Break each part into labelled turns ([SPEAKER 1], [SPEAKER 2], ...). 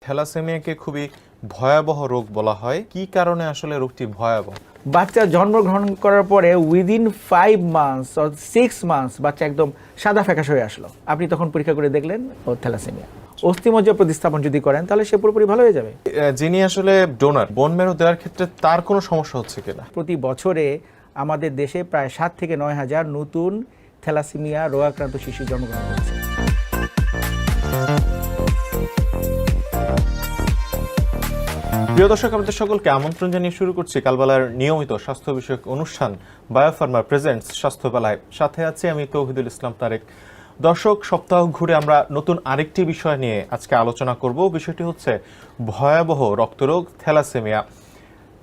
[SPEAKER 1] থ্যালাসেমিয়াকে খুবই ভয়াবহ রোগ বলা হয়, কি কারণে আসলে রোগটি ভয়াবহ?
[SPEAKER 2] বাচ্চা জন্মগ্রহণ করার পরে উইদিন 5 মান্থস অর 6 মান্থস বাচ্চা একদম সাদা ফ্যাকাশ হয়ে আসলো, আপনি তখন পরীক্ষা করে দেখলেন ও থ্যালাসেমিয়া। অস্থিমজ্জা প্রতিস্থাপন যদি করেন তাহলে সে পুরোপুরি ভালো হয়ে যাবে।
[SPEAKER 1] যিনি আসলে ডোনার, বোন ম্যারো দেওয়ার ক্ষেত্রে তার কোনো সমস্যা হচ্ছে কিনা?
[SPEAKER 2] প্রতি বছরে আমাদের দেশে প্রায় 7 থেকে 9 হাজার নতুন থ্যালাসেমিয়া রোগাক্রান্ত শিশু জন্মগ্রহণ করছে।
[SPEAKER 1] প্রিয় দর্শক, আমাদের সকলকে আমন্ত্রণ জানিয়ে শুরু করছি কালবেলার নিয়মিত স্বাস্থ্য বিষয়ক অনুষ্ঠান বায়োফার্মা প্রেজেন্টস স্বাস্থ্যবেলায়। সাথে আছি আমি তৌহিদুল ইসলাম তারেক। দর্শক, সপ্তাহ ঘুরে আমরা নতুন আরেকটি বিষয় নিয়ে আজকে আলোচনা করব। বিষয়টি হচ্ছে ভয়াবহ রক্তরোগ থ্যালাসেমিয়া।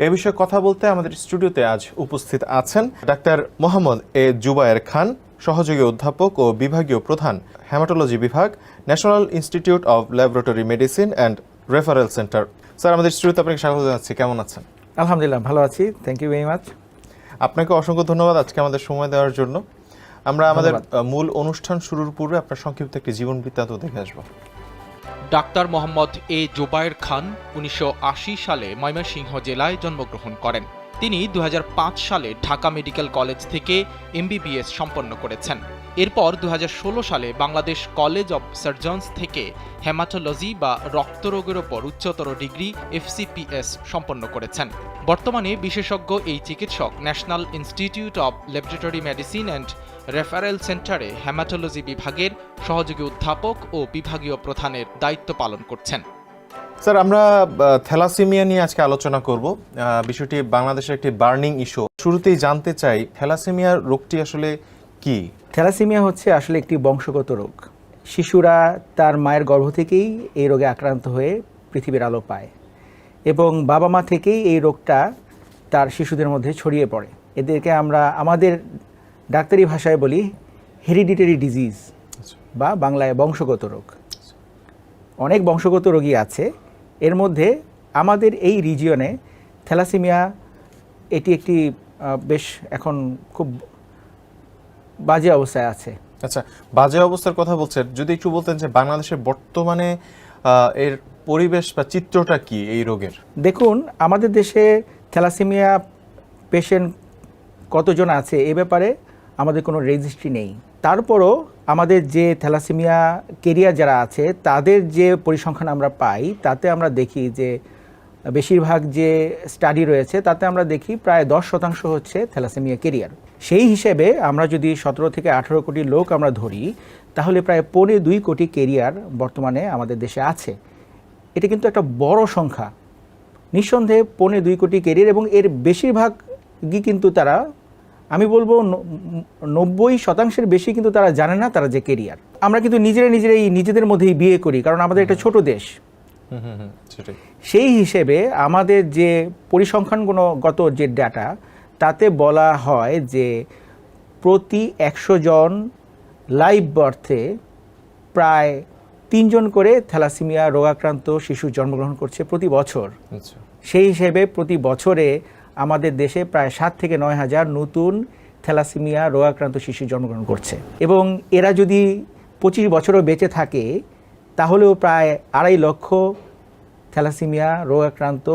[SPEAKER 1] এ বিষয়ে কথা বলতে আমাদের স্টুডিওতে আজ উপস্থিত আছেন ডাক্তার মোহাম্মদ এ জুবায়ের খান, সহযোগী অধ্যাপক ও বিভাগীয় প্রধান, হেমাটোলজি বিভাগ, national institute of laboratory medicine and referral centre. Sir, আমাদের স্টুডিওতে আপনাকে স্বাগত জানাচ্ছি। কেমন আছেন?
[SPEAKER 2] আলহামদুলিল্লাহ, ভালো আছি, থ্যাংক ইউ ভেরি মাচ।
[SPEAKER 1] আপনাকে অসংখ্য ধন্যবাদ আজকে আমাদের সময় দেওয়ার জন্য। আমরা আমাদের মূল অনুষ্ঠান শুরুর পূর্বে আপনার সংক্ষিপ্ত একটি জীবন বৃত্তান্ত দেখে আসবো।
[SPEAKER 3] ডাক্তার মোহাম্মদ এ জুবায়ের খান 1980 সালে ময়মনসিংহ জেলায় জন্মগ্রহণ করেন। তিনি 2005 সালে ঢাকা মেডিকেল কলেজ থেকে MBBS সম্পন্ন করেছেন। এরপর 2016 সালে বাংলাদেশ কলেজ অব সার্জনস থেকে হেমাটোলজি বা রক্তরোগের ওপর উচ্চতর ডিগ্রি FCPS সম্পন্ন করেছেন। বর্তমানে বিশেষজ্ঞ এই চিকিৎসক national institute of laboratory medicine and referral সেন্টারে হেমাটোলজি বিভাগের সহযোগী অধ্যাপক ও বিভাগীয় প্রধানের দায়িত্ব পালন করছেন।
[SPEAKER 1] স্যার, আমরা থ্যালাসেমিয়া নিয়ে আজকে আলোচনা করব। বিষয়টি বাংলাদেশের একটি বার্নিং ইস্যু। শুরুতেই জানতে চাই, থ্যালাসেমিয়া রোগটি আসলে কি?
[SPEAKER 2] থ্যালাসেমিয়া হচ্ছে আসলে একটি বংশগত রোগ। শিশুরা তার মায়ের গর্ভ থেকেই এই রোগে আক্রান্ত হয়ে পৃথিবীর আলো পায় এবং বাবা মা থেকেই এই রোগটা তার শিশুদের মধ্যে ছড়িয়ে পড়ে। এদেরকে আমরা আমাদের ডাক্তারি ভাষায় বলি হেরিডিটারি ডিজিজ বা বাংলায় বংশগত রোগ। অনেক বংশগত রোগী আছে, এর মধ্যে আমাদের এই রিজিয়নে থ্যালাসেমিয়া এটি একটি বেশ এখন খুব বাজে অবস্থায় আছে।
[SPEAKER 1] আচ্ছা, বাজে অবস্থার কথা বলছেন, যদি একটু বলতেন যে বাংলাদেশের বর্তমানে এর পরিবেশ বা চিত্রটা কি এই রোগের?
[SPEAKER 2] দেখুন, আমাদের দেশে থ্যালাসেমিয়া পেশেন্ট কতজন আছে এ ব্যাপারে আমাদের কোনো রেজিস্ট্রি নেই। তারপরও আমাদের যে থ্যালাসেমিয়া কেরিয়ার যারা আছে তাদের যে পরিসংখ্যান আমরা পাই তাতে আমরা দেখি যে বেশিরভাগ যে স্টাডি রয়েছে তাতে আমরা দেখি প্রায় 10% হচ্ছে থ্যালাসেমিয়া কেরিয়ার। সেই হিসেবে আমরা যদি 17 থেকে 18 কোটি লোক আমরা ধরি তাহলে প্রায় 2.25 কোটি কেরিয়ার বর্তমানে আমাদের দেশে আছে। এটা কিন্তু একটা বড় সংখ্যা, নিঃসন্দেহে 2.25 কোটি কেরিয়ার, এবং এর বেশিরভাগই কিন্তু তারা, আমি বলবো 90% বেশি কিন্তু তারা জানে না তারা যে কেরিয়ার। আমরা কিন্তু নিজেদের মধ্যেই বিয়ে করি, কারণ আমাদের একটা ছোট দেশ। সেই হিসেবে আমাদের যে পরিসংখ্যানগত যে ডাটা তাতে বলা হয় যে প্রতি 100 জন লাইভ বার্থে প্রায় 3 জন করে থ্যালাসেমিয়া রোগাক্রান্ত শিশু জন্মগ্রহণ করছে প্রতি বছর। সেই হিসেবে প্রতি বছরে আমাদের দেশে প্রায় 7 থেকে 9 হাজার নতুন থ্যালাসেমিয়া রোগাক্রান্ত শিশু জন্মগ্রহণ করছে, এবং এরা যদি 25 বছরও বেঁচে থাকে তাহলেও প্রায় 2.5 লক্ষ থ্যালাসেমিয়া রোগাক্রান্ত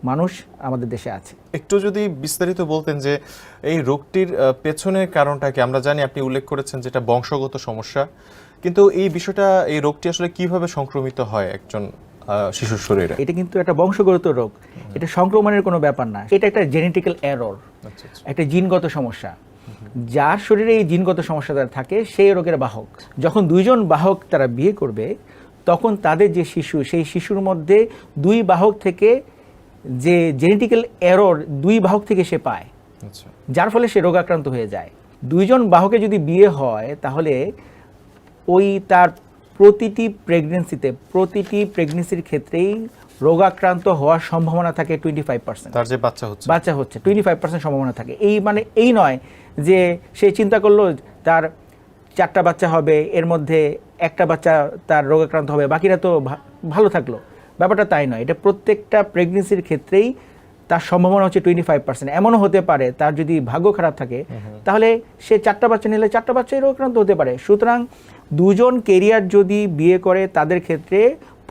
[SPEAKER 2] মানুষ আমাদের দেশে আছে।
[SPEAKER 1] একটু যদি বিস্তারিত বলতেন যে এই রোগটির পেছনের কারণটা কি? আমরা জানি, আপনি উল্লেখ করেছেন যেটা বংশগত সমস্যা, কিন্তু এই বিষয়টা, এই রোগটি আসলে কিভাবে সংক্রমিত হয় একজন শিশুর শরীরে?
[SPEAKER 2] এটা কিন্তু একটা বংশগত রোগ, এটা সংক্রমণের কোনো ব্যাপার না, এটা একটা জেনেটিক্যাল এরর, একটা জিনগত সমস্যা। যার শরীরে এই জিনগত সমস্যা থাকে সেই রোগের বাহক। যখন 2 জন বাহক তারা বিয়ে করবে তখন তাদের যে শিশু, সেই শিশুর মধ্যে 2 বাহক থেকে যে জেনেটিক্যাল এরর 2 বাহক থেকে সে পায়, যার ফলে সে রোগাক্রান্ত হয়ে যায়। 2 জন বাহকে যদি বিয়ে হয় তাহলে ওই তার প্রতিটি প্রেগনেন্সির ক্ষেত্রেই রোগাক্রান্ত হওয়ার সম্ভাবনা থাকে 25%।
[SPEAKER 1] তার যে বাচ্চা হচ্ছে
[SPEAKER 2] 25% সম্ভাবনা থাকে। এই নয় যে সে চিন্তা করলো তার 4টা বাচ্চা হবে, এর মধ্যে একটা বাচ্চা তার রোগাক্রান্ত হবে, বাকিরা তো ভালো থাকলো, ব্যাপারটা তাই নয়। এটা প্রত্যেকটা প্রেগনেন্সির ক্ষেত্রেই তার সম্ভাবনা হচ্ছে 25%। এমনও হতে পারে তার যদি ভাগ্য খারাপ থাকে তাহলে সে 4টা বাচ্চা নিলে 4টা বাচ্চাই রোগাক্রান্ত হতে পারে। সুতরাং 2 জন কেরিয়ার যদি বিয়ে করে তাদের ক্ষেত্রে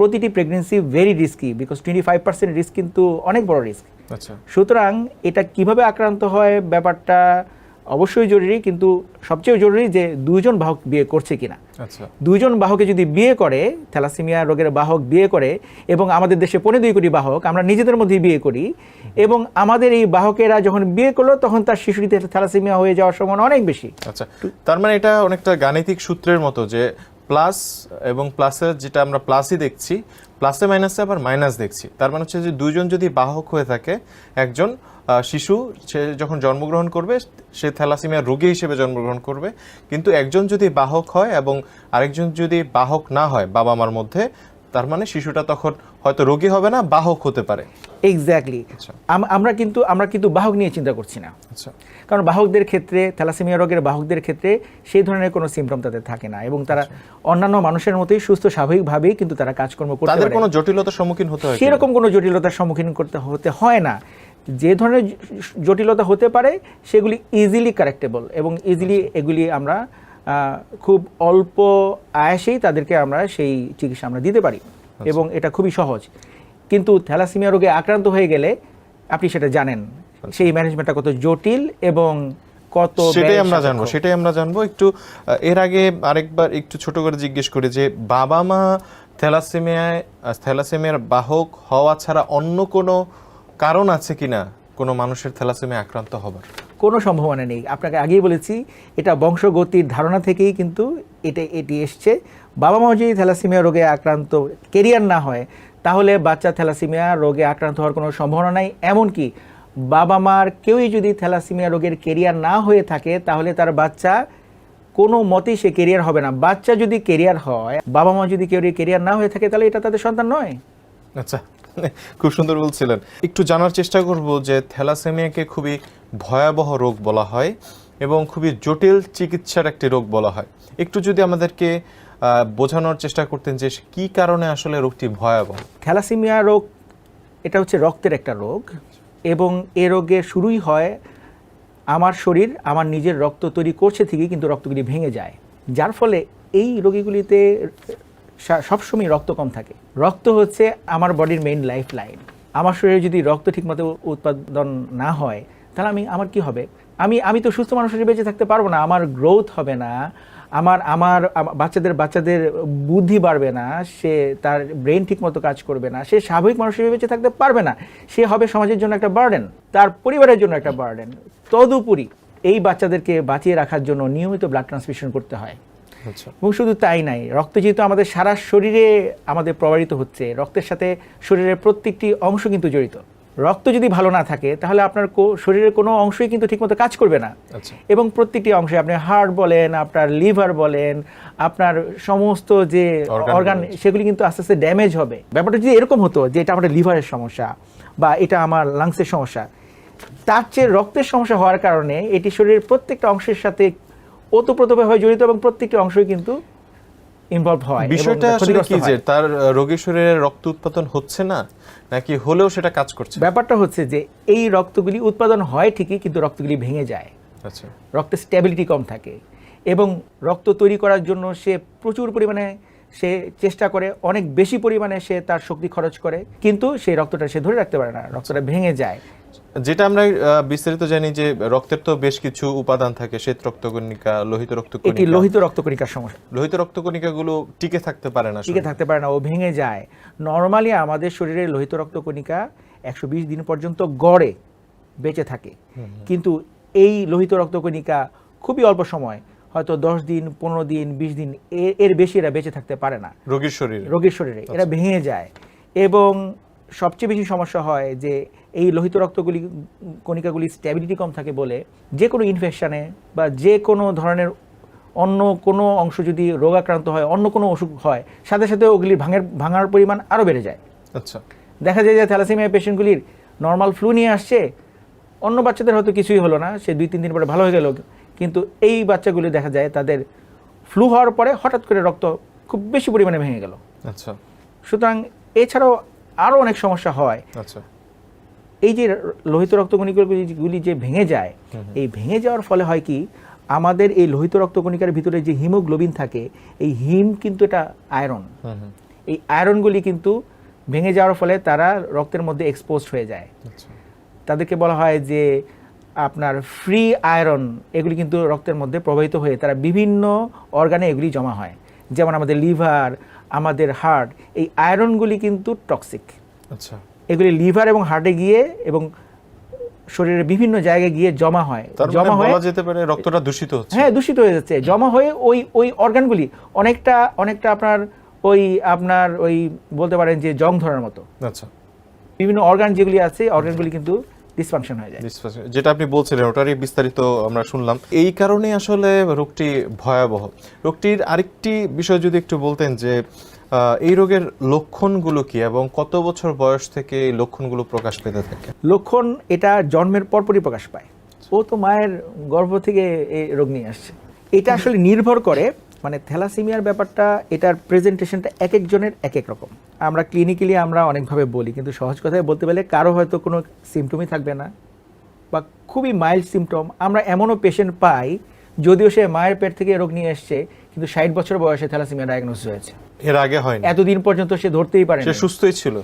[SPEAKER 2] প্রতিটি pregnancy very risky, because 25% risk কিন্তু অনেক বড় রিস্ক।
[SPEAKER 1] আচ্ছা,
[SPEAKER 2] সুতরাং এটা কিভাবে আক্রান্ত হয় ব্যাপারটা অবশ্যই জরুরি, কিন্তু সবচেয়ে জরুরি যে দুইজন বাহক বিয়ে করছে কিনা।
[SPEAKER 1] আচ্ছা,
[SPEAKER 2] দুইজন বাহকে যদি বিয়ে করে, থ্যালাসেমিয়া রোগের বাহক বিয়ে করে, এবং আমাদের দেশে 2.25 কোটি বাহক আমরা নিজেদের মধ্যেই বিয়ে করি, এবং আমাদের এই বাহকেরা যখন বিয়ে করলো তখন তার শিশুটিতে থ্যালাসেমিয়া হয়ে যাওয়ার সম্ভাবনা অনেক বেশি।
[SPEAKER 1] আচ্ছা, তার মানে এটা অনেকটা গাণিতিক সূত্রের মতো যে প্লাস এবং প্লাসের, যেটা আমরা প্লাসই দেখছি, প্লাসে মাইনাসে আবার মাইনাস দেখছি। তার মানে হচ্ছে যে দুইজন যদি বাহক হয়ে থাকে, একজন শিশু সে যখন জন্মগ্রহণ করবে সে থ্যালাসেমিয়া রোগী হিসেবে জন্মগ্রহণ করবে, কিন্তু একজন যদি বাহক হয় এবং আরেকজন যদি বাহক না হয় বাবা মার মধ্যে, তার মানে শিশুটা তখন হয়তো রোগী হবে না, বাহক হতে পারে।
[SPEAKER 2] এক্স্যাক্টলি। আমরা কিন্তু বাহক নিয়ে চিন্তা করছি না।
[SPEAKER 1] আচ্ছা,
[SPEAKER 2] কারণ বাহকদের ক্ষেত্রে, থ্যালাসেমিয়া রোগের বাহকদের ক্ষেত্রে সেই ধরনের কোনো সিমটম তাদের থাকে না, এবং তারা অন্যান্য মানুষের মতোই সুস্থ স্বাভাবিকভাবেই কিন্তু তারা কাজকর্ম করতে পারে।
[SPEAKER 1] তাদের কোনো জটিলতার সম্মুখীন হতে হয়?
[SPEAKER 2] সেরকম কোনো জটিলতার সম্মুখীন হতে হয় না। যে ধরনের জটিলতা হতে পারে সেগুলি ইজিলি কারেক্টেবল, এবং ইজিলি এগুলি আমরা খুব অল্প আয়াসেই তাদেরকে আমরা সেই চিকিৎসা আমরা দিতে পারি, এবং এটা খুবই সহজ। কিন্তু থ্যালাসেমিয়া রোগে আক্রান্ত হয়ে গেলে আপনি সেটা জানেন, সেই ম্যানেজমেন্টটা কত জটিল এবং কত,
[SPEAKER 1] সেটাই আমরা জানবো। একটু এর আগে আরেকবার একটু ছোট করে জিজ্ঞেস করি যে বাবা মা থ্যালাসেমিয়ার বাহক হওয়া ছাড়া অন্য কোনো কারণ আছে কিনা কোনো মানুষের থ্যালাসেমিয়া আক্রান্ত হবার?
[SPEAKER 2] কোনো সম্ভাবনা নেই। আপনাকে আগেই বলেছি, এটা বংশগতির ধারণা থেকেই কিন্তু এটি এসছে। বাবা মা যদি থ্যালাসেমিয়া রোগে আক্রান্ত কেরিয়ার না হয়, তাহলে বাচ্চা থ্যালাসেমিয়া রোগে আক্রান্ত হওয়ার কোনো সম্ভাবনা নাই। এমনকি বাবা মার কেউই যদি থ্যালাসেমিয়া রোগের কেরিয়ার না হয়ে থাকে, তাহলে তার বাচ্চা কোনো মতেই সে কেরিয়ার হবে না। বাচ্চা যদি কেরিয়ার হয়, বাবা মা যদি কেউ কেরিয়ার না হয়ে থাকে, তাহলে এটা তাদের সন্তান নয়।
[SPEAKER 1] আচ্ছা, খুব সুন্দর বলছিলেন। একটু জানার চেষ্টা করব যে থ্যালাসেমিয়াকে খুবই ভয়াবহ রোগ বলা হয় এবং খুবই জটিল চিকিৎসার একটি রোগ বলা হয়। একটু যদি আমাদেরকে বোঝানোর চেষ্টা করতেন যে কি কারণে আসলে রোগটি ভয়াবহ।
[SPEAKER 2] থ্যালাসেমিয়া রোগ এটা হচ্ছে রক্তের একটা রোগ, এবং এ রোগের শুরুই হয় আমার শরীর আমার নিজের রক্ত তৈরি করছে ঠিকই, কিন্তু রক্তগুলি ভেঙে যায়, যার ফলে এই রোগীগুলিতে সবসময় রক্ত কম থাকে। রক্ত হচ্ছে আমার বডির মেইন লাইফ লাইন। আমার শরীরে যদি রক্ত ঠিকমতো উৎপাদন না হয়, তাহলে আমার কি হবে? আমি তো সুস্থ মানুষের বেঁচে থাকতে পারবো না। আমার গ্রোথ হবে না, আমার বাচ্চাদের বুদ্ধি বাড়বে না, সে তার ব্রেন ঠিকমতো কাজ করবে না, সে স্বাভাবিক মানুষের বেঁচে থাকতে পারবে না, সে হবে সমাজের জন্য একটা বার্ডেন, তার পরিবারের জন্য একটা বার্ডেন। তদুপরি এই বাচ্চাদেরকে বাঁচিয়ে রাখার জন্য নিয়মিত ব্লাড ট্রান্সফিউশন করতে হয়। এবং শুধু তাই নাই, রক্ত যেহেতু আমাদের সারা শরীরে আমাদের প্রবাহিত হচ্ছে, রক্তের সাথে শরীরের প্রত্যেকটি অংশ কিন্তু জড়িত। রক্ত যদি ভালো না থাকে, তাহলে আপনার শরীরের কোনো অংশই কিন্তু ঠিকমতো কাজ করবে না। এবং প্রত্যেকটি অংশে, আপনি হার্ট বলেন, আপনার লিভার বলেন, আপনার সমস্ত যে অর্গান, সেগুলি কিন্তু আস্তে আস্তে ড্যামেজ হবে। ব্যাপারটা যদি এরকম হতো যে এটা আমাদের লিভারের সমস্যা বা এটা আমার লাংসের সমস্যা, তার চেয়ে রক্তের সমস্যা হওয়ার কারণে এটি শরীরের প্রত্যেকটা অংশের সাথে ওতপ্রোতভাবে জড়িত, এবং প্রত্যেকটি অংশই কিন্তু ইনভলভ হয়।
[SPEAKER 1] বিষয়টা আসলে কি যে তার রোগীর শরীরে রক্ত উৎপাদন হচ্ছে না, নাকি হলেও সেটা কাজ করছে?
[SPEAKER 2] ব্যাপারটা হচ্ছে যে এই রক্তগুলি উৎপাদন হয় ঠিকই, কিন্তু রক্তগুলি ভেঙে যায়।
[SPEAKER 1] আচ্ছা,
[SPEAKER 2] রক্তের স্টেবিলিটি কম থাকে, এবং রক্ত তৈরি করার জন্য সে প্রচুর পরিমাণে সে চেষ্টা করে, অনেক বেশি পরিমাণে সে তার শক্তি খরচ করে, কিন্তু সেই রক্তটা সে ধরে রাখতে পারে না, রক্তটা ভেঙে যায়।
[SPEAKER 1] যেটা আমরা বিস্তারিত জানি যে রক্তের তো বেশ কিছু উপাদান থাকে, শ্বেত রক্তকণিকা, লোহিত রক্তকণিকা।
[SPEAKER 2] এটি লোহিত রক্তকণিকার সমস্যা।
[SPEAKER 1] লোহিত রক্তকণিকাগুলো টিকে থাকতে পারে না,
[SPEAKER 2] ও ভেঙে যায়। নরমালি আমাদের শরীরে লোহিত রক্তকণিকা 120 দিন পর্যন্ত গড়ে বেঁচে থাকে, কিন্তু এই লোহিত রক্তকণিকা খুবই অল্প সময়, হয়তো 10 দিন, 15 দিন, 20 দিন, এর বেশি এরা বেঁচে থাকতে পারে না রোগীর শরীরে। এরা ভেঙে যায়, এবং সবচেয়ে বেশি সমস্যা হয় যে এই লোহিত কণিকাগুলি স্ট্যাবিলিটি কম থাকে বলে যে কোনো ইনফেকশানে বা যে কোনো ধরনের অন্য কোনো অংশ যদি রোগাক্রান্ত হয়, অন্য কোনো অসুখ হয়, সাথে সাথে ওগুলির ভাঙার পরিমাণ আরও বেড়ে যায়।
[SPEAKER 1] আচ্ছা,
[SPEAKER 2] দেখা যায় যে থ্যালাসেমিয়া পেশেন্টগুলির নর্মাল ফ্লু নিয়ে আসছে, অন্য বাচ্চাদের হয়তো কিছুই হলো না, সে 2-3 দিন পরে ভালো হয়ে গেল, কিন্তু এই বাচ্চাগুলি দেখা যায় তাদের ফ্লু হওয়ার পরে হঠাৎ করে রক্ত খুব বেশি পরিমাণে ভেঙে গেল।
[SPEAKER 1] আচ্ছা,
[SPEAKER 2] সুতরাং এছাড়াও আরও অনেক সমস্যা হয়।
[SPEAKER 1] আচ্ছা,
[SPEAKER 2] এই যে লোহিত রক্তকণিকাগুলি যে ভেঙে যায়, এই ভেঙে যাওয়ার ফলে হয় কি, আমাদের এই লোহিত রক্তকণিকার ভিতরে যে হিমোগ্লোবিন থাকে, এই হিম কিন্তু এটা আয়রন, এই আয়রনগুলি কিন্তু ভেঙে যাওয়ার ফলে তারা রক্তের মধ্যে এক্সপোজড হয়ে যায়। তাদেরকে বলা হয় যে আপনার ফ্রি আয়রন, এগুলি কিন্তু রক্তের মধ্যে প্রবাহিত হয়ে তারা বিভিন্ন অর্গানে এগুলি জমা হয়, যেমন আমাদের লিভার, আমাদের হার্ট। এই আয়রনগুলি কিন্তু টক্সিক।
[SPEAKER 1] আচ্ছা,
[SPEAKER 2] এগুলি লিভার এবং হার্টে গিয়ে এবং শরীরের বিভিন্ন জায়গায় গিয়ে জমা হয়, জমা হয়ে
[SPEAKER 1] বলা যেতে পারে রক্তটা দূষিত হচ্ছে।
[SPEAKER 2] হ্যাঁ, দূষিত হয়ে যাচ্ছে, জমা হয়ে ওই অর্গানগুলি অনেকটা আপনার ওই বলতে পারেন যে জং ধরার মতো।
[SPEAKER 1] আচ্ছা,
[SPEAKER 2] বিভিন্ন অর্গান যেগুলি আছে, অর্গানগুলি কিন্তু ডিসফাংশন হয়ে যায়।
[SPEAKER 1] যেটা আপনি বলছিলেন ওটারই বিস্তারিত আমরা শুনলাম। এই কারণে আসলে রোগটি ভয়াবহ। রোগটির আরেকটি বিষয় যদি একটু বলতেন যে এই রোগের লক্ষণগুলো কি এবং কত বছর বয়স থেকে এই লক্ষণগুলো প্রকাশ পেতে থাকে?
[SPEAKER 2] লক্ষণ এটা জন্মের পরপরই প্রকাশ পায়। ও তো মায়ের গর্ভ থেকে এই রোগ নিয়ে আসছে। এটা আসলে নির্ভর করে, মানে থ্যালাসেমিয়ার ব্যাপারটা, এটার প্রেজেন্টেশনটা এক একজনের এক এক রকম। আমরা ক্লিনিক্যালি আমরা অনেকভাবে বলি, কিন্তু সহজ কথায় বলতে গেলে কারো হয়তো কোনো সিমটমই থাকবে না বা খুবই মাইল্ড সিমটম। আমরা এমনও পেশেন্ট পাই যদিও সে মায়ের পেট থেকে রোগ নিয়ে এসছে, কিন্তু 60 বছর বয়সে থ্যালাসেমিয়া ডায়াগনোসিস হয়েছে।
[SPEAKER 1] এর আগে হয়নি,
[SPEAKER 2] এতদিন পর্যন্ত সে ধরতেই পারে না।
[SPEAKER 1] সে সুস্থই ছিল,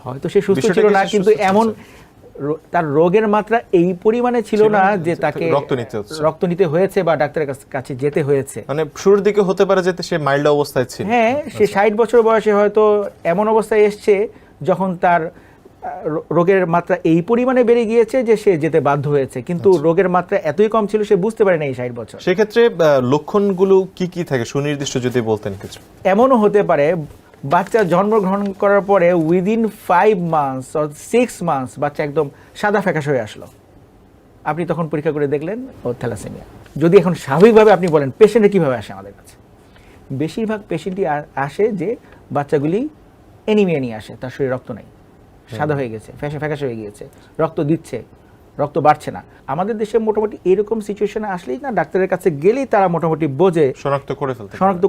[SPEAKER 2] হয়তো সে সুস্থ ছিল না, কিন্তু এমন তার রোগের মাত্রা এই পরিমাণে ছিল না যে তাকে রক্ত নিতে হয়েছে বা ডাক্তারের কাছে যেতে হয়েছে।
[SPEAKER 1] মানে শুরুর দিকে হতে পারে যে সে মাইল্ড অবস্থায় ছিল।
[SPEAKER 2] হ্যাঁ, সে 60 বছর বয়সে হয়তো এমন অবস্থায় এসছে যখন তার রোগের মাত্রা এই পরিমাণে বেড়ে গিয়েছে যে সে যেতে বাধ্য হয়েছে, কিন্তু রোগের মাত্রা এতই কম ছিল সে বুঝতে পারে না এই 60 বছর।
[SPEAKER 1] সেক্ষেত্রে লক্ষণগুলো কি কি থাকে সুনির্দিষ্ট যদি বলতেন কিছু?
[SPEAKER 2] এমনও হতে পারে বাচ্চা জন্মগ্রহণ করার পরে উইদিন 5 মান্থস অর 6 মান্থস বাচ্চা একদম সাদা ফ্যাকাশে হয়ে আসলো। আপনি তখন পরীক্ষা করে দেখলেন ও থ্যালাসেমিয়া। যদি এখন স্বাভাবিকভাবে আপনি বলেন পেশেন্টে কীভাবে আসে আমাদের কাছে, বেশিরভাগ পেশেন্টই আসে যে বাচ্চাগুলি অ্যানিমিয়া নিয়ে আসে, তার শরীরে রক্ত নেই, সাদা হয়ে গেছে, ফ্যাকাশে হয়ে গিয়েছে, রক্ত দিচ্ছে, রক্ত বাড়ছে না। আমাদের দেশে মোটামুটি এরকম সিচুয়েশনে আসলেই না ডাক্তারের কাছে গেলেই তারা মোটামুটি বোঝে, শনাক্ত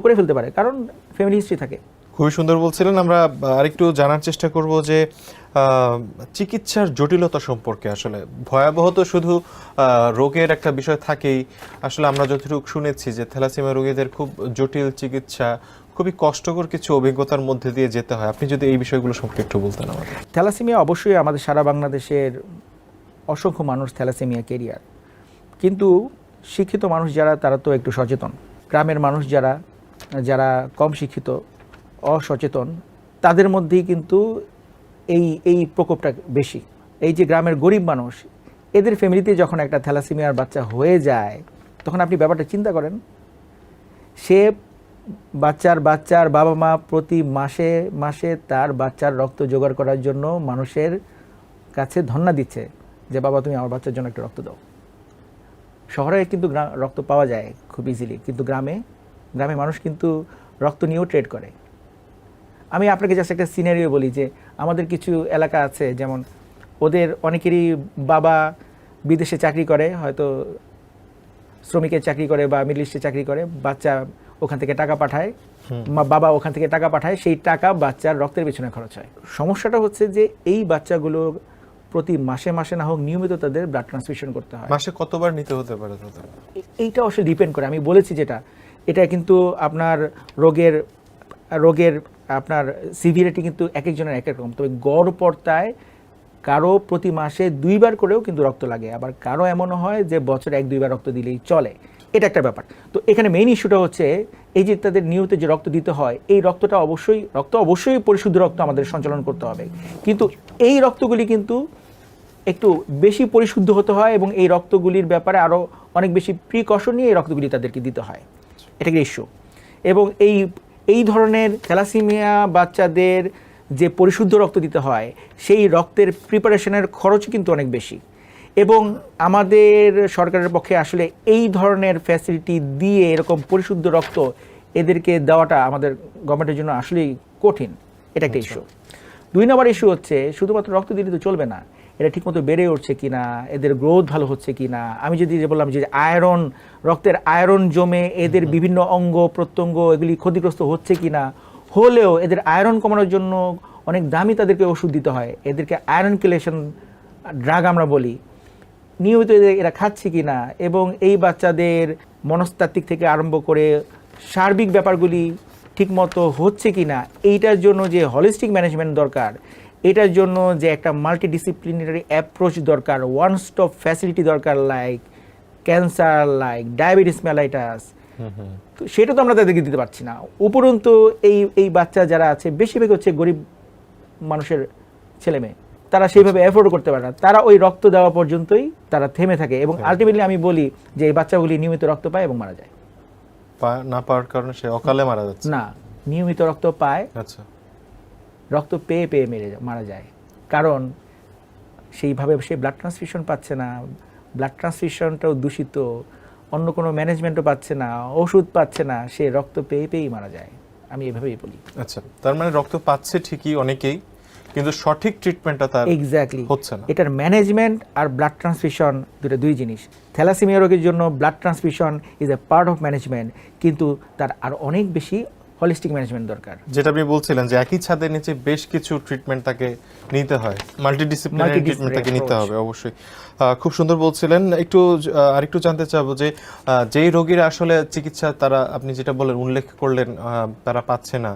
[SPEAKER 2] করে ফেলতে পারে, কারণ ফ্যামিলি হিস্ট্রি থাকে।
[SPEAKER 1] খুবই সুন্দর বলছিলেন। আমরা আরেকটু জানার চেষ্টা করব যে চিকিৎসার জটিলতা সম্পর্কে। আসলে ভয়াবহ তো শুধু রোগের একটা বিষয় থাকেই, আসলে আমরা যতটুকু শুনেছি যে থ্যালাসেমিয়া রোগীদের খুব জটিল চিকিৎসা, খুবই কষ্টকর কিছু অভিজ্ঞতার মধ্যে দিয়ে যেতে হয়। আপনি যদি এই বিষয়গুলো সম্পর্কে একটু বলতেন আমাদের।
[SPEAKER 2] থ্যালাসেমিয়া অবশ্যই আমাদের সারা বাংলাদেশের অসংখ্য মানুষ থ্যালাসেমিয়া ক্যারিয়ার, কিন্তু শিক্ষিত মানুষ যারা তারা তো একটু সচেতন। গ্রামের মানুষ যারা কম শিক্ষিত, অসচেতন, তাদের মধ্যেই কিন্তু এই প্রকোপটা বেশি। এই যে গ্রামের গরিব মানুষ, এদের ফ্যামিলিতে যখন একটা থ্যালাসেমিয়ার বাচ্চা হয়ে যায়, তখন আপনি ব্যাপারটা চিন্তা করেন, সে বাচ্চার বাবা মা প্রতি মাসে মাসে তার বাচ্চার রক্ত জোগাড় করার জন্য মানুষের কাছে ধন্না দিচ্ছে যে বাবা তুমি আমার বাচ্চার জন্য একটা রক্ত দাও। শহরে কিন্তু রক্ত পাওয়া যায় খুব ইজিলি, কিন্তু গ্রামে মানুষ কিন্তু রক্ত নিয়েও ট্রেড করে। আমি আপনাকে জাস্ট একটা সিনারিও বলি যে আমাদের কিছু এলাকা আছে, যেমন ওদের অনেকেরই বাবা বিদেশে চাকরি করে, হয়তো শ্রমিকের চাকরি করে বা মিডল ইস্টে চাকরি করে, বাচ্চা ওখান থেকে টাকা পাঠায়, বাবা ওখান থেকে টাকা পাঠায়, সেই টাকা বাচ্চার রক্তের পেছনে খরচ হয়। সমস্যাটা হচ্ছে যে এই বাচ্চাগুলো প্রতি মাসে মাসে না হোক নিয়মিত তাদের ব্লাড ট্রান্সফিউশন করতে হয়।
[SPEAKER 1] মাসে কতবার নিতে হতে পারে?
[SPEAKER 2] এইটা আসলে ডিপেন্ড করে। আমি বলেছি যেটা, এটা কিন্তু আপনার রোগের আপনার সিভিরিটি কিন্তু এক একজনের এক এক রকম। তবে গড় পর্তায় কারো প্রতি মাসে 2 বার করেও কিন্তু রক্ত লাগে, আবার কারো এমনও হয় যে বছরে 1-2 বার রক্ত দিলেই চলে। এটা একটা ব্যাপার। তো এখানে মেইন ইস্যুটা হচ্ছে এই যে তাদের নিয়মিত যে রক্ত দিতে হয়, এই রক্ত অবশ্যই পরিশুদ্ধ রক্ত আমাদের সঞ্চালন করতে হবে, কিন্তু এই রক্তগুলি কিন্তু একটু বেশি পরিশুদ্ধ হতে হয় এবং এই রক্তগুলির ব্যাপারে আরও অনেক বেশি প্রিকশন নিয়ে এই রক্তগুলি তাদেরকে দিতে হয়। এটা একটা ইস্যু। এবং এই ধরনের থ্যালাসেমিয়া বাচ্চাদের যে পরিশুদ্ধ রক্ত দিতে হয়, সেই রক্তের প্রিপারেশনের খরচও কিন্তু অনেক বেশি, এবং আমাদের সরকারের পক্ষে আসলে এই ধরনের ফ্যাসিলিটি দিয়ে এরকম পরিশুদ্ধ রক্ত এদেরকে দেওয়াটা আমাদের গভর্নমেন্টের জন্য আসলেই কঠিন। এটা একটা ইস্যু। 2 নম্বর ইস্যু হচ্ছে শুধুমাত্র রক্ত দিলে তো চলবে না, এটা ঠিকমতো বেড়ে উঠছে কিনা, এদের গ্রোথ ভালো হচ্ছে কিনা। আমি যদি বললাম যে রক্তের আয়রন জমে এদের বিভিন্ন অঙ্গ প্রত্যঙ্গ এগুলি ক্ষতিগ্রস্ত হচ্ছে কিনা, হলেও এদের আয়রন কমানোর জন্য অনেক দামি তাদেরকে ওষুধ দিতে হয়, এদেরকে আয়রন কেলেশন ড্রাগ আমরা বলি, নিয়মিত এরা খাচ্ছে কিনা, এবং এই বাচ্চাদের মনস্তাত্ত্বিক থেকে আরম্ভ করে সার্বিক ব্যাপারগুলি ঠিকমতো হচ্ছে কি না, এইটার জন্য যে হলিস্টিক ম্যানেজমেন্ট দরকার, এটার জন্য যে একটা মাল্টিডিসিপ্লিনারি অ্যাপ্রোচ দরকার, ওয়ান স্টপ ফ্যাসিলিটি দরকার, like cancer, like diabetes mellitus, তো সেটা তো আমরা তাদেরকে দিতে পারছি না। উপরন্তু এই বাচ্চা যারা আছে বেশিরভাগ হচ্ছে গরিব মানুষের ছেলে মেয়ে, তারা সেইভাবে অ্যাফোর্ড করতে পারে না, তারা ওই রক্ত দেওয়া পর্যন্তই তারা থেমে থাকে এবং আলটিমেটলি আমি বলি যে এই বাচ্চাগুলি নিয়মিত রক্ত পায় এবং মারা যায়।
[SPEAKER 1] না পাওয়ার কারণে সে অকালে মারা যাচ্ছে?
[SPEAKER 2] না, নিয়মিত রক্ত পায়,
[SPEAKER 1] আচ্ছা,
[SPEAKER 2] রক্ত পেয়ে পেয়ে মারা যায়, কারণ সেইভাবে সে ব্লাড ট্রান্সফিউশন পাচ্ছে না, ব্লাড ট্রান্সফিউশনটাও দূষিত, অন্য কোনো ম্যানেজমেন্টও পাচ্ছে না, ওষুধ পাচ্ছে না, সে রক্ত পেয়ে পেয়েই মারা যায়। আমি এভাবেই বলি।
[SPEAKER 1] আচ্ছা, তার মানে রক্ত পাচ্ছে ঠিকই অনেকেই, কিন্তু সঠিক ট্রিটমেন্টটা তার
[SPEAKER 2] এক্স্যাক্টলি
[SPEAKER 1] হচ্ছে না।
[SPEAKER 2] এটার ম্যানেজমেন্ট আর ব্লাড ট্রান্সফিউশন দুই জিনিস। থ্যালাসেমিয়া রোগের জন্য blood transfusion is a part of management, কিন্তু তার আর অনেক বেশি হলিস্টিক ম্যানেজমেন্ট দরকার।
[SPEAKER 1] যেটা আপনি বলছিলেন যে একই ছাদের নিচে বেশ কিছু ট্রিটমেন্ট তাকে নিতে হয়, মাল্টিডিসিপ্লিনারি ট্রিটমেন্ট তাকে নিতে হবে অবশ্যই। খুব সুন্দর বলছিলেন। একটু আরেকটু জানতে চাবো যে যেই রোগীরা আসলে চিকিৎসা তারা, আপনি যেটা বলেন উল্লেখ করলেন, তারা পাচ্ছে না,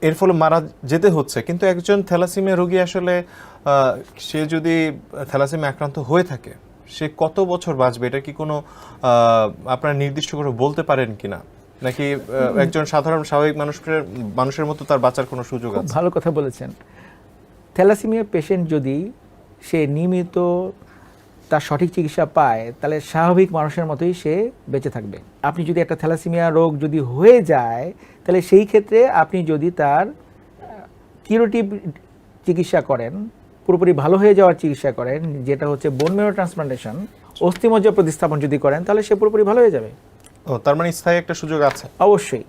[SPEAKER 1] এর ফলে মারা যেতে হচ্ছে, কিন্তু একজন থ্যালাসেমিয়া রোগী আসলে সে যদি থ্যালাসেমিয়া আক্রান্ত হয়ে থাকে সে কত বছর বাঁচবে, এটা কি কোনো আপনারা নির্দিষ্ট করে বলতে পারেন কিনা, নাকি একজন সাধারণ স্বাভাবিক মানুষের মতো তার বাঁচার কোনো সুযোগ আছে?
[SPEAKER 2] ভালো কথা বলেছেন। থ্যালাসেমিয়া পেশেন্ট যদি সে নিয়মিত তার সঠিক চিকিৎসা পায় তাহলে স্বাভাবিক মানুষের মতোই সে বেঁচে থাকবে। আপনি যদি একটা থ্যালাসেমিয়া রোগ যদি হয়ে যায় তাহলে সেই ক্ষেত্রে আপনি যদি তার কিউরেটিভ চিকিৎসা করেন, পুরোপুরি ভালো হয়ে যাওয়ার চিকিৎসা করেন, যেটা হচ্ছে বোন ম্যারো ট্রান্সপ্লান্টেশন, অস্থিমজ্জা প্রতিস্থাপন যদি করেন তাহলে সে পুরোপুরি ভালো হয়ে যাবে।
[SPEAKER 1] ও, তার মানে স্থায়ী একটা সুযোগ আছে?
[SPEAKER 2] অবশ্যই।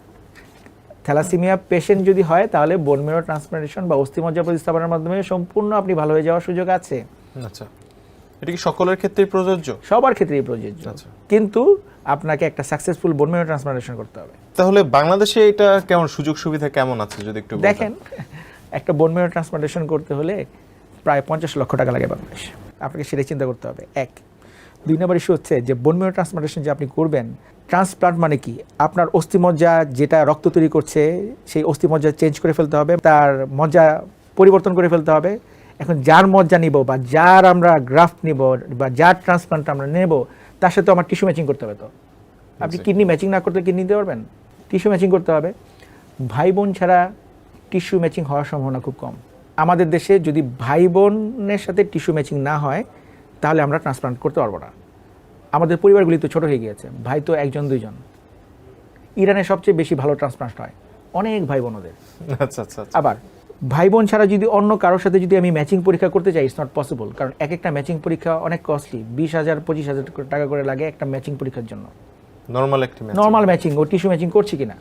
[SPEAKER 2] থ্যালাসেমিয়া পেশেন্ট যদি হয় তাহলে বোন ম্যারো ট্রান্সপ্লান্টেশন বা অস্থিমজ্জা প্রতিস্থাপনের মাধ্যমে সম্পূর্ণ আপনি ভালো হয়ে যাওয়ার সুযোগ আছে।
[SPEAKER 1] আচ্ছা, এটা কি সকলের ক্ষেত্রেই প্রযোজ্য?
[SPEAKER 2] সবার ক্ষেত্রেই প্রযোজ্য।
[SPEAKER 1] আচ্ছা,
[SPEAKER 2] কিন্তু আপনাকে একটা সাকসেসফুল বোন ম্যারো ট্রান্সপ্লান্টেশন করতে হবে।
[SPEAKER 1] তাহলে বাংলাদেশে এটা কেমন সুযোগ সুবিধা কেমন আছে যদি একটু বলতেন?
[SPEAKER 2] দেখেন, একটা বোন ম্যারো ট্রান্সপ্লান্টেশন করতে হলে প্রায় 50 লক্ষ টাকা লাগে বাংলাদেশে। আপনাকে সেটাই চিন্তা করতে হবে। এক। 2 নম্বর ইস্যু হচ্ছে যে বোন ম্যারো ট্রান্সপ্লান্টেশন যে আপনি করবেন, ট্রান্সপ্লান্ট মানে কি, আপনার অস্থিমজ্জা যেটা রক্ত তৈরি করছে সেই অস্থিমজ্জা চেঞ্জ করে ফেলতে হবে, তার মজ্জা পরিবর্তন করে ফেলতে হবে। এখন যার মজ্জা নিব বা যার আমরা গ্রাফট নিব বা যার ট্রান্সপ্লান্ট আমরা নেব তার সাথে আমার টিস্যু ম্যাচিং করতে হবে। তো আপনি কিডনি ম্যাচিং না করতে কিডনি দিতে পারবেন? টিস্যু ম্যাচিং করতে হবে। ভাই বোন ছাড়া টিস্যু ম্যাচিং হওয়ার সম্ভাবনা খুব কম। আমাদের দেশে যদি ভাই বোনের সাথে টিস্যু ম্যাচিং না হয় তাহলে আমরা ট্রান্সপ্লান্ট করতে পারবো না। আমাদের পরিবারগুলি তো ছোট হয়ে গিয়েছে, ভাই তো 1-2 ইরানে সবচেয়ে বেশি ভালো ট্রান্সপ্লান্ট হয়, অনেক ভাই বোন ওদের।
[SPEAKER 1] আচ্ছা আচ্ছা।
[SPEAKER 2] আবার ভাই বোন ছাড়া যদি অন্য কারোর সাথে যদি আমি ম্যাচিং পরীক্ষা করতে চাই, ইটস নট পসিবল, কারণ এক একটা ম্যাচিং পরীক্ষা অনেক কস্টলি, 20,000-25,000 টাকা করে লাগে একটা ম্যাচিং পরীক্ষার জন্য। নর্মাল ম্যাচিং ও টিস্যু ম্যাচিং করছি কিনা।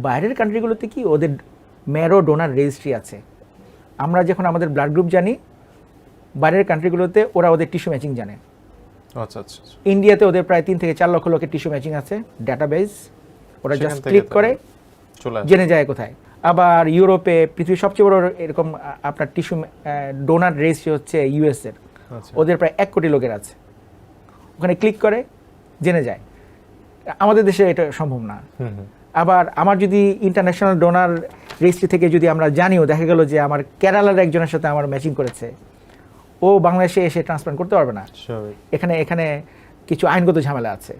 [SPEAKER 2] বাইরের কান্ট্রিগুলোতে কি ওদের ম্যারো ডোনার রেজিস্ট্রি আছে, আমরা যখন আমাদের ব্লাড গ্রুপ জানি, বাইরের কান্ট্রিগুলোতে ওরা ওদের টিস্যু ম্যাচিং জানে।
[SPEAKER 1] আচ্ছা আচ্ছা।
[SPEAKER 2] ইন্ডিয়াতে ওদের প্রায় 3 থেকে 4 লক্ষ লোকের টিস্যু ম্যাচিং আছে, ডাটাবেস, ওরা জাস্ট ক্লিক করে জেনে যায় কোথায়। আবার ইউরোপে পৃথিবীর সবচেয়ে বড় এরকম আপনার টিস্যু ডোনার রেজিস্ট্রি হচ্ছে ইউএস এর, ওদের প্রায় 1 কোটি লোকের আছে, ওখানে ক্লিক করে জেনে যায়। আমাদের দেশে এটা সম্ভব না। আবার আমার যদি ইন্টারন্যাশনাল ডোনার রেজিস্ট্রি থেকে যদি আমরা জানিও, দেখা গেল যে আমার কেরালার একজনের সাথে আমার ম্যাচিং করেছে, ও বাংলাদেশে এসে ট্রান্সপ্লান্ট করতে পারবে না, এখানে কিছু আইনগত ঝামেলা আছে,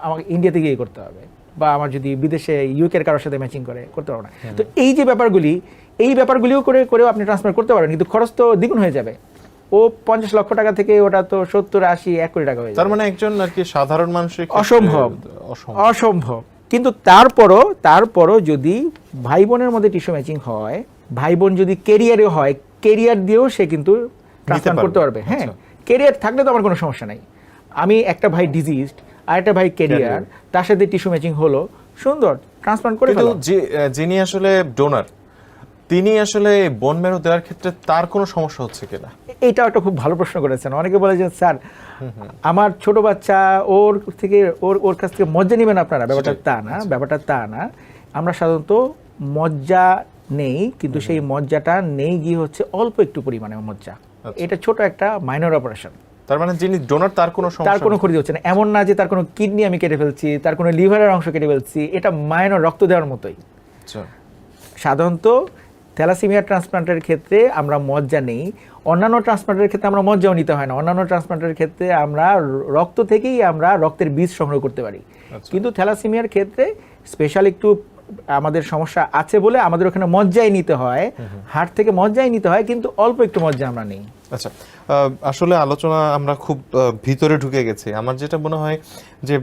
[SPEAKER 2] আমাকে ইন্ডিয়াতে গিয়ে করতে হবে। বা আমার যদি বিদেশে ইউকের কারোর সাথে ম্যাচিং করতে পারবো না। তো এই যে ব্যাপারগুলিও করেও আপনি ট্রান্সপ্লান্ট করতে পারেন, কিন্তু খরচ তো দ্বিগুণ হয়ে যাবে। ও 50 লক্ষ টাকা থেকে ওটা তো 70-80-1 কোটি টাকা হয়ে যাবে।
[SPEAKER 1] তার মানে একজন আর কি সাধারণ মানুষের
[SPEAKER 2] অসম্ভব। কিন্তু তারপরও যদি ভাই বোনের মধ্যে টিস্যু ম্যাচিং হয়, ভাই বোন যদি কেরিয়ারে হয়, কেরিয়ার দিয়েও সে কিন্তু ট্রান্সপ্লান্ট করতে পারবে। হ্যাঁ, কেরিয়ার থাকলে তো আমার কোনো সমস্যা নাই। আমি একটা ভাই ডিজিজড আর একটা ভাই কেরিয়ার, তার সাথে টিস্যু ম্যাচিং হলো, সুন্দর ট্রান্সপ্লান্ট করে ফেলো।
[SPEAKER 1] যিনি আসলে ডোনার, তিনি আসলে বোন ম্যারো দেওয়ার ক্ষেত্রে তার কোনো সমস্যা হচ্ছে কিনা?
[SPEAKER 2] এইটা একটা খুব ভালো প্রশ্ন করেছেন। অনেকে বলে যে স্যার আমার ছোট বাচ্চা, ওর কাছ থেকে মজ্জা নেবেন আপনারা, ব্যাপারটা তা না। আমরা সাধারণত মজ্জা নেই, কিন্তু সেই মজ্জাটা নেই গিয়ে হচ্ছে অল্প একটু পরিমাণে মজ্জা। এটা ছোট একটা মাইনর অপারেশন,
[SPEAKER 1] তার মানে যিনি ডোনার তার কোনো
[SPEAKER 2] তার
[SPEAKER 1] সমস্যা
[SPEAKER 2] কোনো ক্ষতি হচ্ছে না। এমন না যে তার কোনো কিডনি আমি কেটে ফেলছি, তার কোনো লিভারের অংশ কেটে ফেলছি, এটা মাইনর রক্ত দেওয়ার মতোই।
[SPEAKER 1] আচ্ছা।
[SPEAKER 2] সাধারণত থ্যালাসেমিয়া ট্রান্সপ্লান্টের ক্ষেত্রে আমরা মজ্জা নেই, অন্যান্য ট্রান্সপ্লান্টের ক্ষেত্রে আমরা মজ্জাও নিতে হয় না। অন্যান্য ট্রান্সপ্লান্টের ক্ষেত্রে আমরা রক্ত থেকেই আমরা রক্তের বীজ সংগ্রহ করতে পারি।
[SPEAKER 1] আচ্ছা।
[SPEAKER 2] কিন্তু থ্যালাসেমিয়ার ক্ষেত্রে স্পেশাল একটু আমাদের সমস্যা আছে বলে আমাদের ওখানে মজ্জাই নিতে হয়, হাড় থেকে মজ্জাই নিতে হয়, কিন্তু অল্প একটু মজ্জা আমরা নেই।
[SPEAKER 1] আচ্ছা, আসলে আলোচনা আমরা খুব ভিতরে ঢুকে গেছি। আমার যেটা মনে হয় যে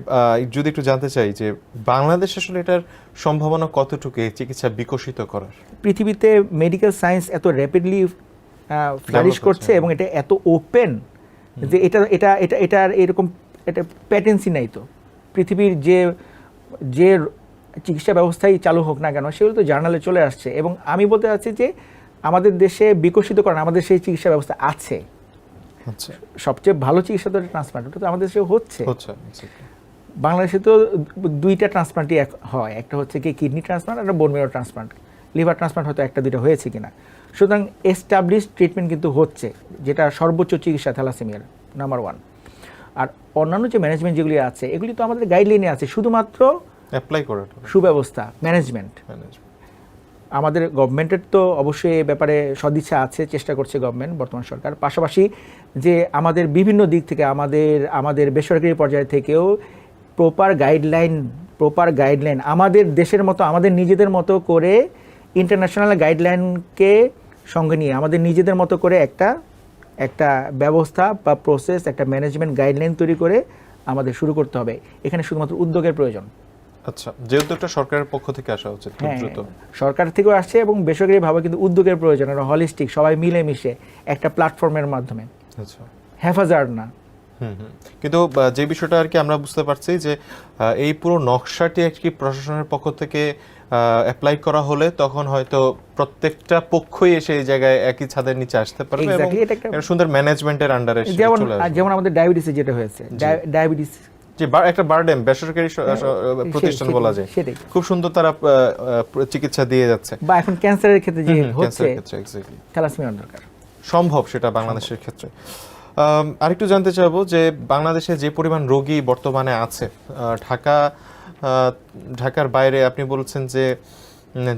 [SPEAKER 1] যদি একটু জানতে চাই যে বাংলাদেশ আসলে এটার সম্ভাবনা কতটুকু এই চিকিৎসা বিকশিত করার?
[SPEAKER 2] পৃথিবীতে মেডিকেল সায়েন্স এত র্যাপিডলি ফ্লারিশ করছে এবং এটা এত ওপেন যে এটার এরকম এটা প্যাটেন্সি নাই। তো পৃথিবীর যে চিকিৎসা ব্যবস্থাই চালু হোক না কেন, সেগুলো তো জার্নালে চলে আসছে। এবং আমি বলতে চাচ্ছি যে আমাদের দেশে বিকশিত করেন, আমাদের সেই চিকিৎসা ব্যবস্থা আছে।
[SPEAKER 1] আচ্ছা।
[SPEAKER 2] সবচেয়ে ভালো চিকিৎসা তো ট্রান্সপ্লান্ট, ওটা তো আমাদের দেশে হচ্ছে। বাংলাদেশে তো দুইটা ট্রান্সপ্লান্টই হয়, একটা হচ্ছে কি কিডনি ট্রান্সপ্লান্ট, একটা bone marrow transplant. Liver transplant হয়তো একটা দুইটা হয়েছে কিনা। সুতরাং এস্টাবলিশ ট্রিটমেন্ট কিন্তু হচ্ছে, যেটা সর্বোচ্চ চিকিৎসা থ্যালাসেমিয়ার নাম্বার 1। আর অন্যান্য যে ম্যানেজমেন্ট যেগুলি আছে, এগুলি তো আমাদের গাইডলাইনে আছে, শুধুমাত্র
[SPEAKER 1] অ্যাপ্লাই করার
[SPEAKER 2] সুব্যবস্থা, ম্যানেজমেন্ট। আমাদের গভর্নমেন্টের তো অবশ্যই এ ব্যাপারে সদিচ্ছা আছে, চেষ্টা করছে গভর্নমেন্ট, বর্তমান সরকার। পাশাপাশি যে আমাদের বিভিন্ন দিক থেকে আমাদের বেসরকারি পর্যায় থেকেও প্রপার গাইডলাইন আমাদের দেশের মতো, আমাদের নিজেদের মতো করে ইন্টারন্যাশনাল গাইডলাইনকে সঙ্গে নিয়ে আমাদের নিজেদের মতো করে একটা ব্যবস্থা বা প্রসেস, একটা ম্যানেজমেন্ট গাইডলাইন তৈরি করে আমাদের শুরু করতে হবে। এখানে শুধুমাত্র উদ্যোগের প্রয়োজন।
[SPEAKER 1] আচ্ছা, যে উদ্যোগটা সরকারের পক্ষ থেকে আসা উচিত খুব দ্রুত।
[SPEAKER 2] সরকার থেকেও আসছে এবং বেসরকারিভাবে কিন্তু উদ্যোগের প্রয়োজন, এটা হলিস্টিক, সবাই মিলেমিশে একটা প্ল্যাটফর্মের মাধ্যমে।
[SPEAKER 1] আচ্ছা,
[SPEAKER 2] হেফাজত না।
[SPEAKER 1] কিন্তু যে বিষয়টা আর কি আমরা বুঝতে পারছি যে এই পুরো নকশাটি একটি প্রশাসনের পক্ষ থেকে অ্যাপ্লাই করা হলে তখন হয়তো প্রত্যেকটা পক্ষই এসে এই জায়গায় একই ছাদের নিচে আসতে পারবে এবং একটা সুন্দর ম্যানেজমেন্টের আন্ডারে চলে আসবে।
[SPEAKER 2] যেমন আমাদের ডায়াবেটিসে যেটা হয়েছে, ডায়াবেটিস
[SPEAKER 1] যে একটা বার্ডেন, বেসরকারি প্রতিষ্ঠান বলা যায়, খুব সুন্দর তারা চিকিৎসা দিয়ে যাচ্ছে।
[SPEAKER 2] বা এখন ক্যান্সারের ক্ষেত্রে যে হচ্ছে, থ্যালাসেমিয়া দরকার
[SPEAKER 1] সম্ভব সেটা বাংলাদেশের ক্ষেত্রে। আরেকটু জানতে চাইবো যে বাংলাদেশে যে পরিমাণ রোগী বর্তমানে আছে, ঢাকার বাইরে আপনি বলছেন যে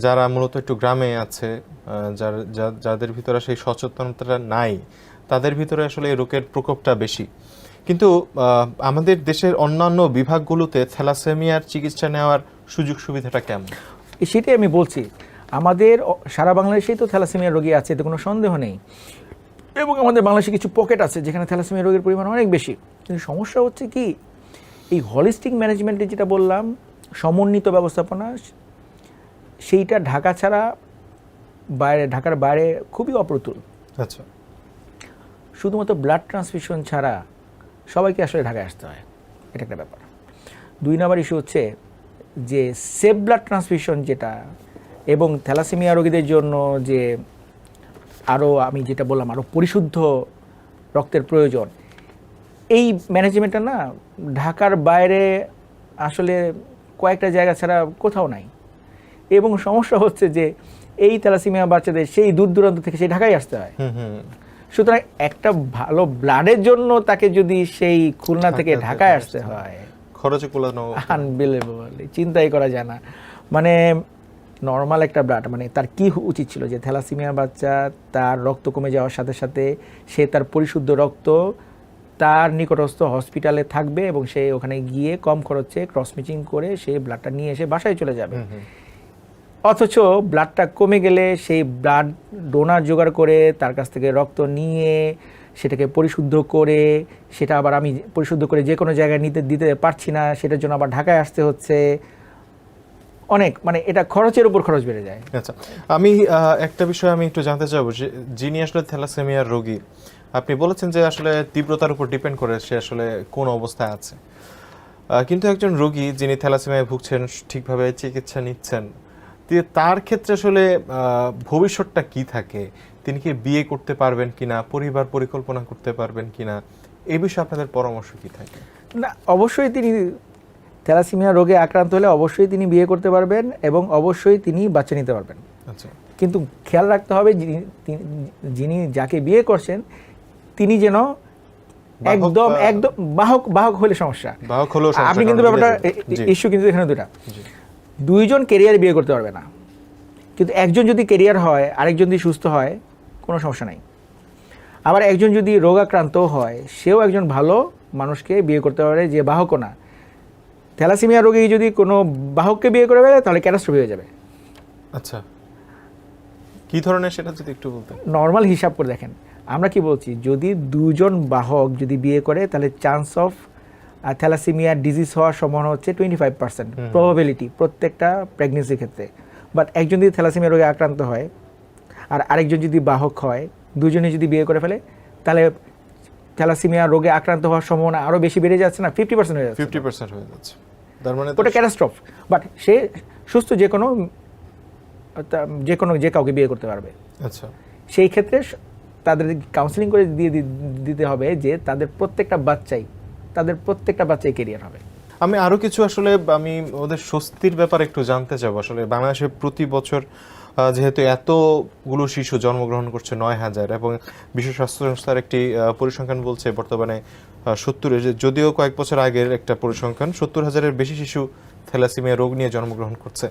[SPEAKER 1] যারা মূলত একটু গ্রামে আছে, যাদের ভিতরে সেই সচেতনতাটা নাই, তাদের ভিতরে আসলে এই রোগের প্রকোপটা বেশি। কিন্তু আমাদের দেশের অন্যান্য বিভাগগুলোতে থ্যালাসেমিয়ার চিকিৎসা নেওয়ার সুযোগ সুবিধাটা কেমন?
[SPEAKER 2] সেটাই আমি বলছি। আমাদের সারা বাংলাদেশেই তো থ্যালাসেমিয়া রোগী আছে, এতে কোনো সন্দেহ নেই। এবং আমাদের বাংলাদেশে কিছু পকেট আছে যেখানে থ্যালাসেমিয়া রোগের পরিমাণ অনেক বেশি। কিন্তু সমস্যা হচ্ছে কি, এই হলিস্টিক ম্যানেজমেন্টে যেটা বললাম, সমন্বিত ব্যবস্থাপনা, সেইটা ঢাকা ছাড়া ঢাকার বাইরে খুবই অপ্রতুল।
[SPEAKER 1] আচ্ছা,
[SPEAKER 2] শুধুমাত্র ব্লাড ট্রান্সফিউশন ছাড়া সবাইকে আসলে ঢাকায় আসতে হয়, এটা একটা ব্যাপার। 2 নম্বর ইস্যু হচ্ছে যে সেফ ব্লাড ট্রান্সফিউশন যেটা, এবং থ্যালাসেমিয়া রোগীদের জন্য যে আরও আমি যেটা বললাম আরও পরিশুদ্ধ রক্তের প্রয়োজন, এই ম্যানেজমেন্টটা না ঢাকার বাইরে আসলে কয়েকটা জায়গা ছাড়া কোথাও নাই। এবং সমস্যা হচ্ছে যে এই থ্যালাসেমিয়া বাচ্চাদের সেই দূর দূরান্ত থেকে সেই ঢাকায় আসতে হয়। সুতরাং একটা ভালো ব্লাডের জন্য তাকে যদি সেই খুলনা থেকে ঢাকায় আসতে হয়,
[SPEAKER 1] খরচে কুলানো
[SPEAKER 2] আনবিলিভেবল, চিন্তাই করা যায় না। মানে নর্মাল একটা ব্লাড, মানে তার কি উচিত ছিল যে থ্যালাসেমিয়া বাচ্চা তার রক্ত কমে যাওয়ার সাথে সাথে সে তার পরিশুদ্ধ রক্ত তার নিকটস্থ হসপিটালে থাকবে এবং সে ওখানে গিয়ে কম খরচে ক্রস ম্যাচিং করে সে ব্লাডটা নিয়ে এসে বাসায় চলে যাবে। অথচ ব্লাডটা কমে গেলে সেই ব্লাড ডোনার জোগাড় করে তার কাছ থেকে রক্ত নিয়ে সেটাকে পরিশুদ্ধ করে, সেটা আবার আমি পরিশুদ্ধ করে যে কোনো জায়গায় দিতে পারছি না, সেটার জন্য আবার ঢাকায় আসতে হচ্ছে। অনেক, মানে এটা খরচের উপর খরচ বেড়ে যায়।
[SPEAKER 1] আচ্ছা, আমি একটা বিষয় আমি একটু জানতে চাইবো যে যিনি আসলে থ্যালাসেমিয়ার রোগী, আপনি বলেছেন যে আসলে তীব্রতার উপর ডিপেন্ড করে সে আসলে কোন অবস্থায় আছে, কিন্তু একজন রোগী যিনি থ্যালাসেমিয়ায় ভুগছেন, ঠিকভাবে চিকিৎসা নিচ্ছেন, তার ক্ষেত্রে আসলে ভবিষ্যৎটা কি থাকে? তিনি কি বিয়ে করতে পারবেন কিনা, পরিবার পরিকল্পনা করতে পারবেন কিনা, এই বিষয়ে আপনাদের পরামর্শ কি থাকে?
[SPEAKER 2] না, অবশ্যই তিনি থ্যালাসেমিয়া রোগে আক্রান্ত হলে অবশ্যই তিনি বিয়ে করতে পারবেন এবং অবশ্যই তিনি বাচ্চা নিতে পারবেন।
[SPEAKER 1] আচ্ছা,
[SPEAKER 2] কিন্তু খেয়াল রাখতে হবে যিনি যাকে বিয়ে করছেন তিনি যেন একদম একদম বাহক হলে সমস্যা।
[SPEAKER 1] বাহক হলেও সমস্যা,
[SPEAKER 2] আপনি কিন্তু ব্যাপারটা ইস্যু কিন্তু এখানে দুইজন কেরিয়ার বিয়ে করতে পারবে না, কিন্তু একজন যদি কেরিয়ার হয় আরেকজন যদি সুস্থ হয় কোনো সমস্যা নাই। আবার একজন যদি রোগাক্রান্ত হয় সেও একজন ভালো মানুষকে বিয়ে করতে পারে যে বাহকও না। থ্যালাসেমিয়া রোগী যদি কোনো বাহককে বিয়ে করে ফেলে তাহলে ক্যাটাস্ট্রফি হয়ে যাবে।
[SPEAKER 1] আচ্ছা, কি ধরনের সেটা যদি একটু বলতেন।
[SPEAKER 2] নর্মাল হিসাব করে দেখেন, আমরা কি বলছি, যদি দুজন বাহক যদি বিয়ে করে তাহলে চান্স অফ থ্যালাসেমিয়া ডিজিজ হওয়ার সম্ভাবনা হচ্ছে 25% প্রবাবিলিটি প্রত্যেকটা প্রেগনেন্সির ক্ষেত্রে। বাট একজন যদি থ্যালাসেমিয়া রোগে আক্রান্ত হয় আর আরেকজন যদি বাহক হয়, দুজনে যদি বিয়ে করে ফেলে তাহলে থ্যালাসেমিয়া রোগে আক্রান্ত হওয়ার সম্ভাবনা আরও বেশি বেড়ে যাচ্ছে না, 50% হয়ে যাচ্ছে।
[SPEAKER 1] 50% হয়ে যাচ্ছে, তার মানে
[SPEAKER 2] ওটা ক্যাটাস্ট্রফ। বাট সে সুস্থ যে কাউকে বিয়ে করতে পারবে।
[SPEAKER 1] আচ্ছা,
[SPEAKER 2] সেই ক্ষেত্রে তাদের কাউন্সিলিং করে দিতে হবে যে তাদের প্রত্যেকটা বাচ্চাই কেরিয়ার হবে।
[SPEAKER 1] আমি আরো কিছু আসলে আমি ওদের স্বস্তির ব্যাপারে একটু জানতে চাবো। আসলে বাংলাদেশে প্রতি বছর যেহেতু এতগুলো শিশু জন্মগ্রহণ করছে 9,000, এবং বিশ্ব স্বাস্থ্য সংস্থার একটি পরিসংখ্যান বলছে বর্তমানে 70, যদিও কয়েক বছর আগের একটা পরিসংখ্যান, 70,000-এর বেশি শিশু থ্যালাসেমিয়া রোগ নিয়ে জন্মগ্রহণ করছে।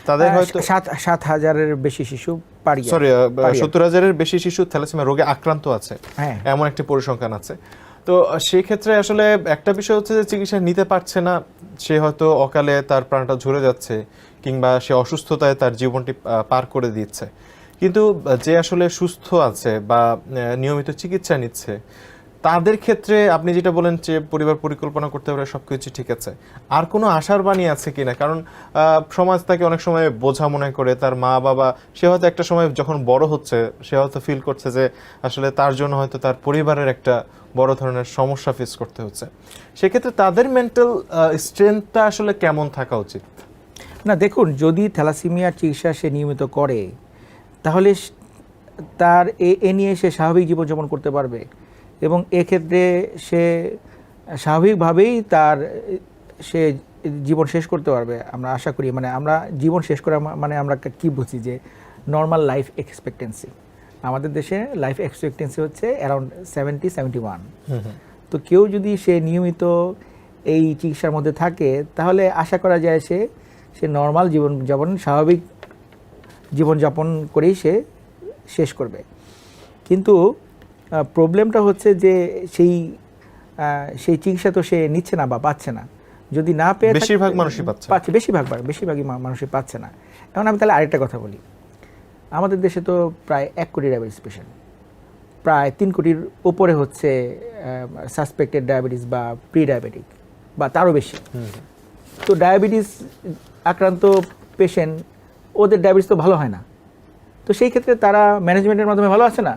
[SPEAKER 1] তাদের হয়তো
[SPEAKER 2] 7,000-এর বেশি শিশু
[SPEAKER 1] 70,000-এর বেশি শিশু থ্যালাসেমিয়া রোগে আক্রান্ত আছে,
[SPEAKER 2] হ্যাঁ,
[SPEAKER 1] এমন একটি পরিসংখ্যান আছে। তো সেই ক্ষেত্রে আসলে একটা বিষয় হচ্ছে যে চিকিৎসা নিতে পারছে না, সে হয়তো অকালে তার প্রাণটা ঝরে যাচ্ছে কিংবা সে অসুস্থতায় তার জীবনটি পার করে দিচ্ছে। কিন্তু যে আসলে সুস্থ আছে বা নিয়মিত চিকিৎসা নিচ্ছে তাদের ক্ষেত্রে আপনি যেটা বলেন যে পরিবার পরিকল্পনা করতে পারে, সবকিছু ঠিক আছে, আর কোনো আশার বাণী আছে কিনা? কারণ সমাজ তাকে অনেক সময় বোঝা মনে করে, তার মা বাবা, সে হয়তো একটা সময় যখন বড় হচ্ছে সে হয়তো ফিল করছে যে আসলে তার জন্য হয়তো তার পরিবারের একটা বড় ধরনের সমস্যা ফেস করতে হচ্ছে। সেক্ষেত্রে তাদের মেন্টাল স্ট্রেংথটা আসলে কেমন থাকা উচিত?
[SPEAKER 2] না দেখুন, যদি থ্যালাসেমিয়ার চিকিৎসা সে নিয়মিত করে তাহলে তার এ নিয়ে সে স্বাভাবিক জীবনযাপন করতে পারবে, এবং এক্ষেত্রে সে স্বাভাবিকভাবেই সে জীবন শেষ করতে পারবে আমরা আশা করি। মানে আমরা জীবন শেষ করা মানে আমরা কি বুঝি যে নর্মাল লাইফ এক্সপেক্টেন্সি, আমাদের দেশে লাইফ এক্সপেক্টেন্সি হচ্ছে অ্যারাউন্ড 70-71। তো কেউ যদি সে নিয়মিত এই চিকিৎসার মধ্যে থাকে তাহলে আশা করা যায় সে নর্মাল জীবনযাপন, স্বাভাবিক জীবনযাপন করেই সে শেষ করবে। কিন্তু প্রবলেমটা হচ্ছে যে সেই চিকিৎসা তো সে নিচ্ছে না বা পাচ্ছে না। যদি না পেয়ে
[SPEAKER 1] বেশিরভাগ মানুষই পাচ্ছে,
[SPEAKER 2] বেশিরভাগই মানুষই পাচ্ছে না। এখন আমি তাহলে আরেকটা কথা বলি, আমাদের দেশে তো প্রায় 1 কোটি ডায়াবেটিস পেশেন্ট, প্রায় 3 কোটির উপরে হচ্ছে সাসপেক্টেড ডায়াবেটিস বা প্রি ডায়াবেটিক বা তারও বেশি। তো ডায়াবেটিস আক্রান্ত পেশেন্ট, ওদের ডায়াবেটিস তো ভালো হয় না, তো সেই ক্ষেত্রে তারা ম্যানেজমেন্টের মাধ্যমে ভালো আছে না,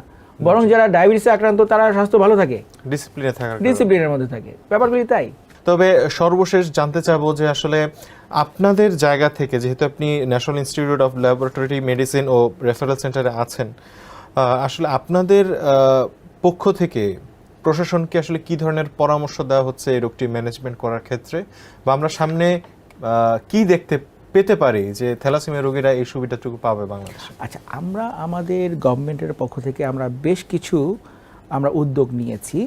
[SPEAKER 2] বরং যারা ডায়াবেটিসে আক্রান্ত তারা স্বাস্থ্য ভালো থাকে, ডিসিপ্লিনের মধ্যে থাকে, ব্যাপারগুলি তাই।
[SPEAKER 1] তবে সর্বশেষ জানতে চাবো যে আসলে আপনাদের জায়গা থেকে, যেহেতু আপনি national institute of laboratory medicine ও রেফারেল সেন্টারে আছেন, আসলে আপনাদের পক্ষ থেকে প্রশাসনকে আসলে কি ধরনের পরামর্শ দেওয়া হচ্ছে এই রোগটি ম্যানেজমেন্ট করার ক্ষেত্রে, বা আমরা সামনে কি দেখতে পেতে পারি যে থ্যালাসেমিয়া রোগীরা এই সুবিধাটুকু পাবে বাংলাদেশে?
[SPEAKER 2] আচ্ছা, আমরা আমাদের গভর্নমেন্টের পক্ষ থেকে আমরা বেশ কিছু উদ্যোগ নিয়েছি।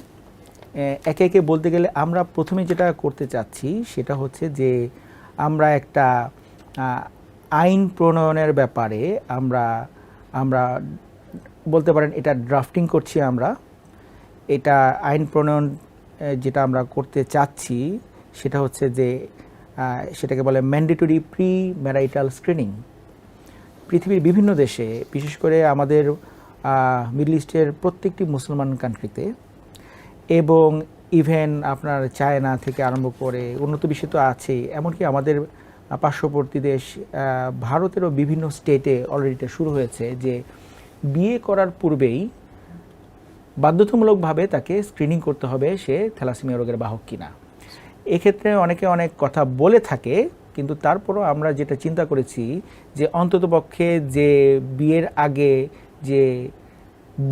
[SPEAKER 2] একে একে বলতে গেলে আমরা প্রথমে যেটা করতে চাচ্ছি সেটা হচ্ছে যে আমরা একটা আইন প্রণয়নের ব্যাপারে আমরা বলতে পারেন এটা ড্রাফটিং করছি। আমরা এটা আইন প্রণয়ন যেটা আমরা করতে চাচ্ছি সেটা হচ্ছে যে সেটাকে বলে ম্যান্ডেটরি প্রি ম্যারাইটাল স্ক্রিনিং। পৃথিবীর বিভিন্ন দেশে, বিশেষ করে আমাদের মিডল ইস্টের প্রত্যেকটি মুসলমান কান্ট্রিতে এবং ইভেন আপনার চায়না থেকে আরম্ভ করে উন্নত বিশ্বে তো আছেই, এমনকি আমাদের পার্শ্ববর্তী দেশ ভারতেরও বিভিন্ন স্টেটে অলরেডি এটা শুরু হয়েছে যে বিয়ে করার পূর্বেই বাধ্যতামূলকভাবে তাকে স্ক্রিনিং করতে হবে সে থ্যালাসেমিয়া রোগের বাহক কিনা। এক্ষেত্রে অনেকে অনেক কথা বলে থাকে, কিন্তু তারপরও আমরা যেটা চিন্তা করেছি যে অন্ততপক্ষে যে বিয়ের আগে যে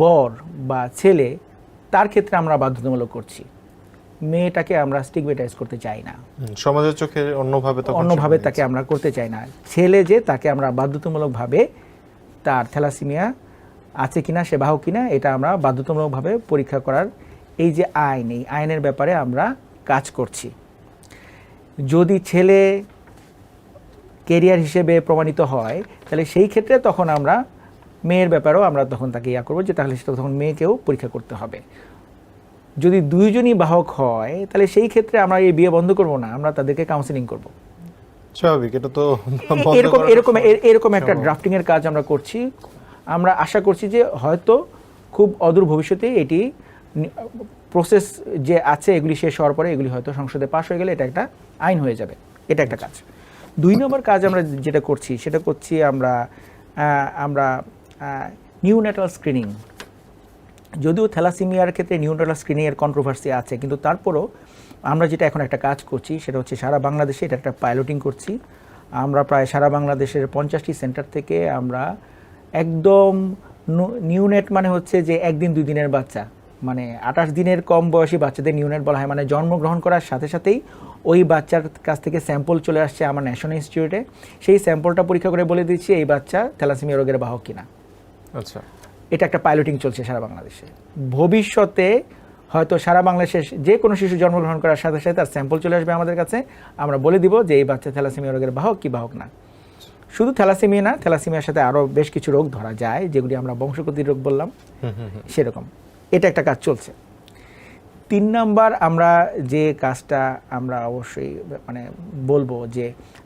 [SPEAKER 2] বর বা ছেলে, তার ক্ষেত্রে আমরা বাধ্যতামূলক করছি, মেয়েটাকে আমরা স্টিগমেটাইজ করতে চাই না,
[SPEAKER 1] সমাজের চোখে অন্যভাবে
[SPEAKER 2] তাকে আমরা করতে চাই না। ছেলে যে তাকে আমরা বাধ্যতামূলকভাবে তার থ্যালাসেমিয়া আছে কিনা, সে বাহক কিনা, এটা আমরা বাধ্যতামূলকভাবে পরীক্ষা করার এই যে আইন, এই আইনের ব্যাপারে আমরা কাজ করছি। যদি ছেলে কেরিয়ার হিসেবে প্রমাণিত হয় তাহলে সেই ক্ষেত্রে তখন আমরা মেয়ের ব্যাপারেও আমরা তখন তাকে ইয়া করবো, যে তাহলে সেটা তখন মেয়েকেও পরীক্ষা করতে হবে। যদি দুইজনই বাহক হয় তাহলে সেই ক্ষেত্রে আমরা এই বিয়ে বন্ধ করব না, আমরা তাদেরকে কাউন্সেলিং করব।
[SPEAKER 1] স্বাভাবিক, এটা তো
[SPEAKER 2] এরকম একটা ড্রাফটিং এর কাজ আমরা করছি। আমরা আশা করছি যে হয়তো খুব অদূর ভবিষ্যতে এটি প্রসেস যে আছে এগুলি শেষ হওয়ার পরে এগুলি হয়তো সংসদে পাশ হয়ে গেলে এটা একটা আইন হয়ে যাবে। এটা একটা কাজ। 2 নম্বর কাজ আমরা যেটা করছি সেটা করছি আমরা নিউনেটাল স্ক্রিনিং। যদিও থ্যালাসেমিয়ার ক্ষেত্রে নিউনেটাল স্ক্রিনিংয়ের কন্ট্রোভার্সি আছে, কিন্তু তারপরও আমরা যেটা এখন একটা কাজ করছি সেটা হচ্ছে সারা বাংলাদেশে এটা একটা পাইলটিং করছি। আমরা প্রায় সারা বাংলাদেশের 50টি সেন্টার থেকে আমরা একদম নিউনেট মানে হচ্ছে যে 1 দিন 2 দিনের বাচ্চা, মানে 28 দিনের কম বয়সী বাচ্চাদের নিউনেট বলা হয়। মানে জন্মগ্রহণ করার সাথে সাথেই ওই বাচ্চার কাছ থেকে স্যাম্পল চলে আসছে আমার ন্যাশনাল ইনস্টিটিউটে, সেই স্যাম্পলটা পরীক্ষা করে বলে দিচ্ছি এই বাচ্চা থ্যালাসেমিয়া রোগের বাহক কিনা।
[SPEAKER 1] আচ্ছা,
[SPEAKER 2] এটা একটা পাইলটিং চলছে সারা বাংলাদেশে। ভবিষ্যতে হয়তো সারা বাংলাদেশে যে কোনো শিশু জন্মগ্রহণ করার সাথে সাথে তার স্যাম্পল চলে আসবে আমাদের কাছে, আমরা বলে দিব যে এই বাচ্চা থ্যালাসেমিয়া রোগের বাহক কি বাহক না। শুধু থ্যালাসেমিয়া না, থ্যালাসেমিয়ার সাথে আরও বেশ কিছু রোগ ধরা যায় যেগুলি আমরা বংশগতির রোগ বললাম, সেরকম এটা একটা কাজ চলছে। 3 নাম্বার আমরা যে কাজটা আমরা অবশ্যই মানে বলবো যে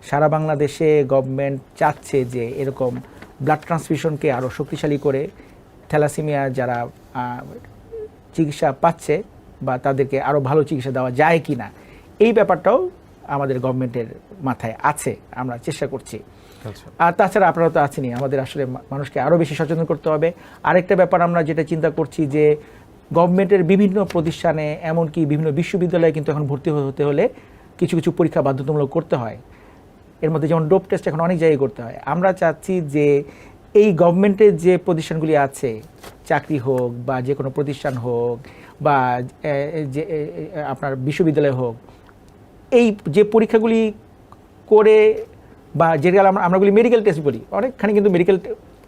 [SPEAKER 2] সারা বাংলাদেশে গভর্নমেন্ট চাচ্ছে যে এরকম ব্লাড ট্রান্সফিউশনকে আরও শক্তিশালী করে থ্যালাসেমিয়া যারা চিকিৎসা পাচ্ছে বা তাদেরকে আরও ভালো চিকিৎসা দেওয়া যায় কি না, এই ব্যাপারটাও আমাদের গভর্নমেন্টের মাথায় আছে, আমরা চেষ্টা করছি। আর তাছাড়া আপনারা তো আছেনই, আমাদের আসলে মানুষকে আরও বেশি সচেতন করতে হবে। আরেকটা ব্যাপার আমরা যেটা চিন্তা করছি যে গভর্নমেন্টের বিভিন্ন প্রতিষ্ঠানে এমনকি বিভিন্ন বিশ্ববিদ্যালয়ে কিন্তু এখন ভর্তি হতে হলে কিছু কিছু পরীক্ষা বাধ্যতামূলক করতে হয়। এর মধ্যে যেমন ডোপ টেস্ট এখন অনেক জায়গায় করতে হয়। আমরা চাচ্ছি যে এই গভর্নমেন্টের যে প্রতিষ্ঠানগুলি আছে, চাকরি হোক বা যে কোনো প্রতিষ্ঠান হোক বা যে আপনার বিশ্ববিদ্যালয় হোক, এই যে পরীক্ষাগুলি করে বা যেগুলো আমরাগুলি মেডিকেল টেস্ট বলি, অনেকখানি কিন্তু মেডিকেল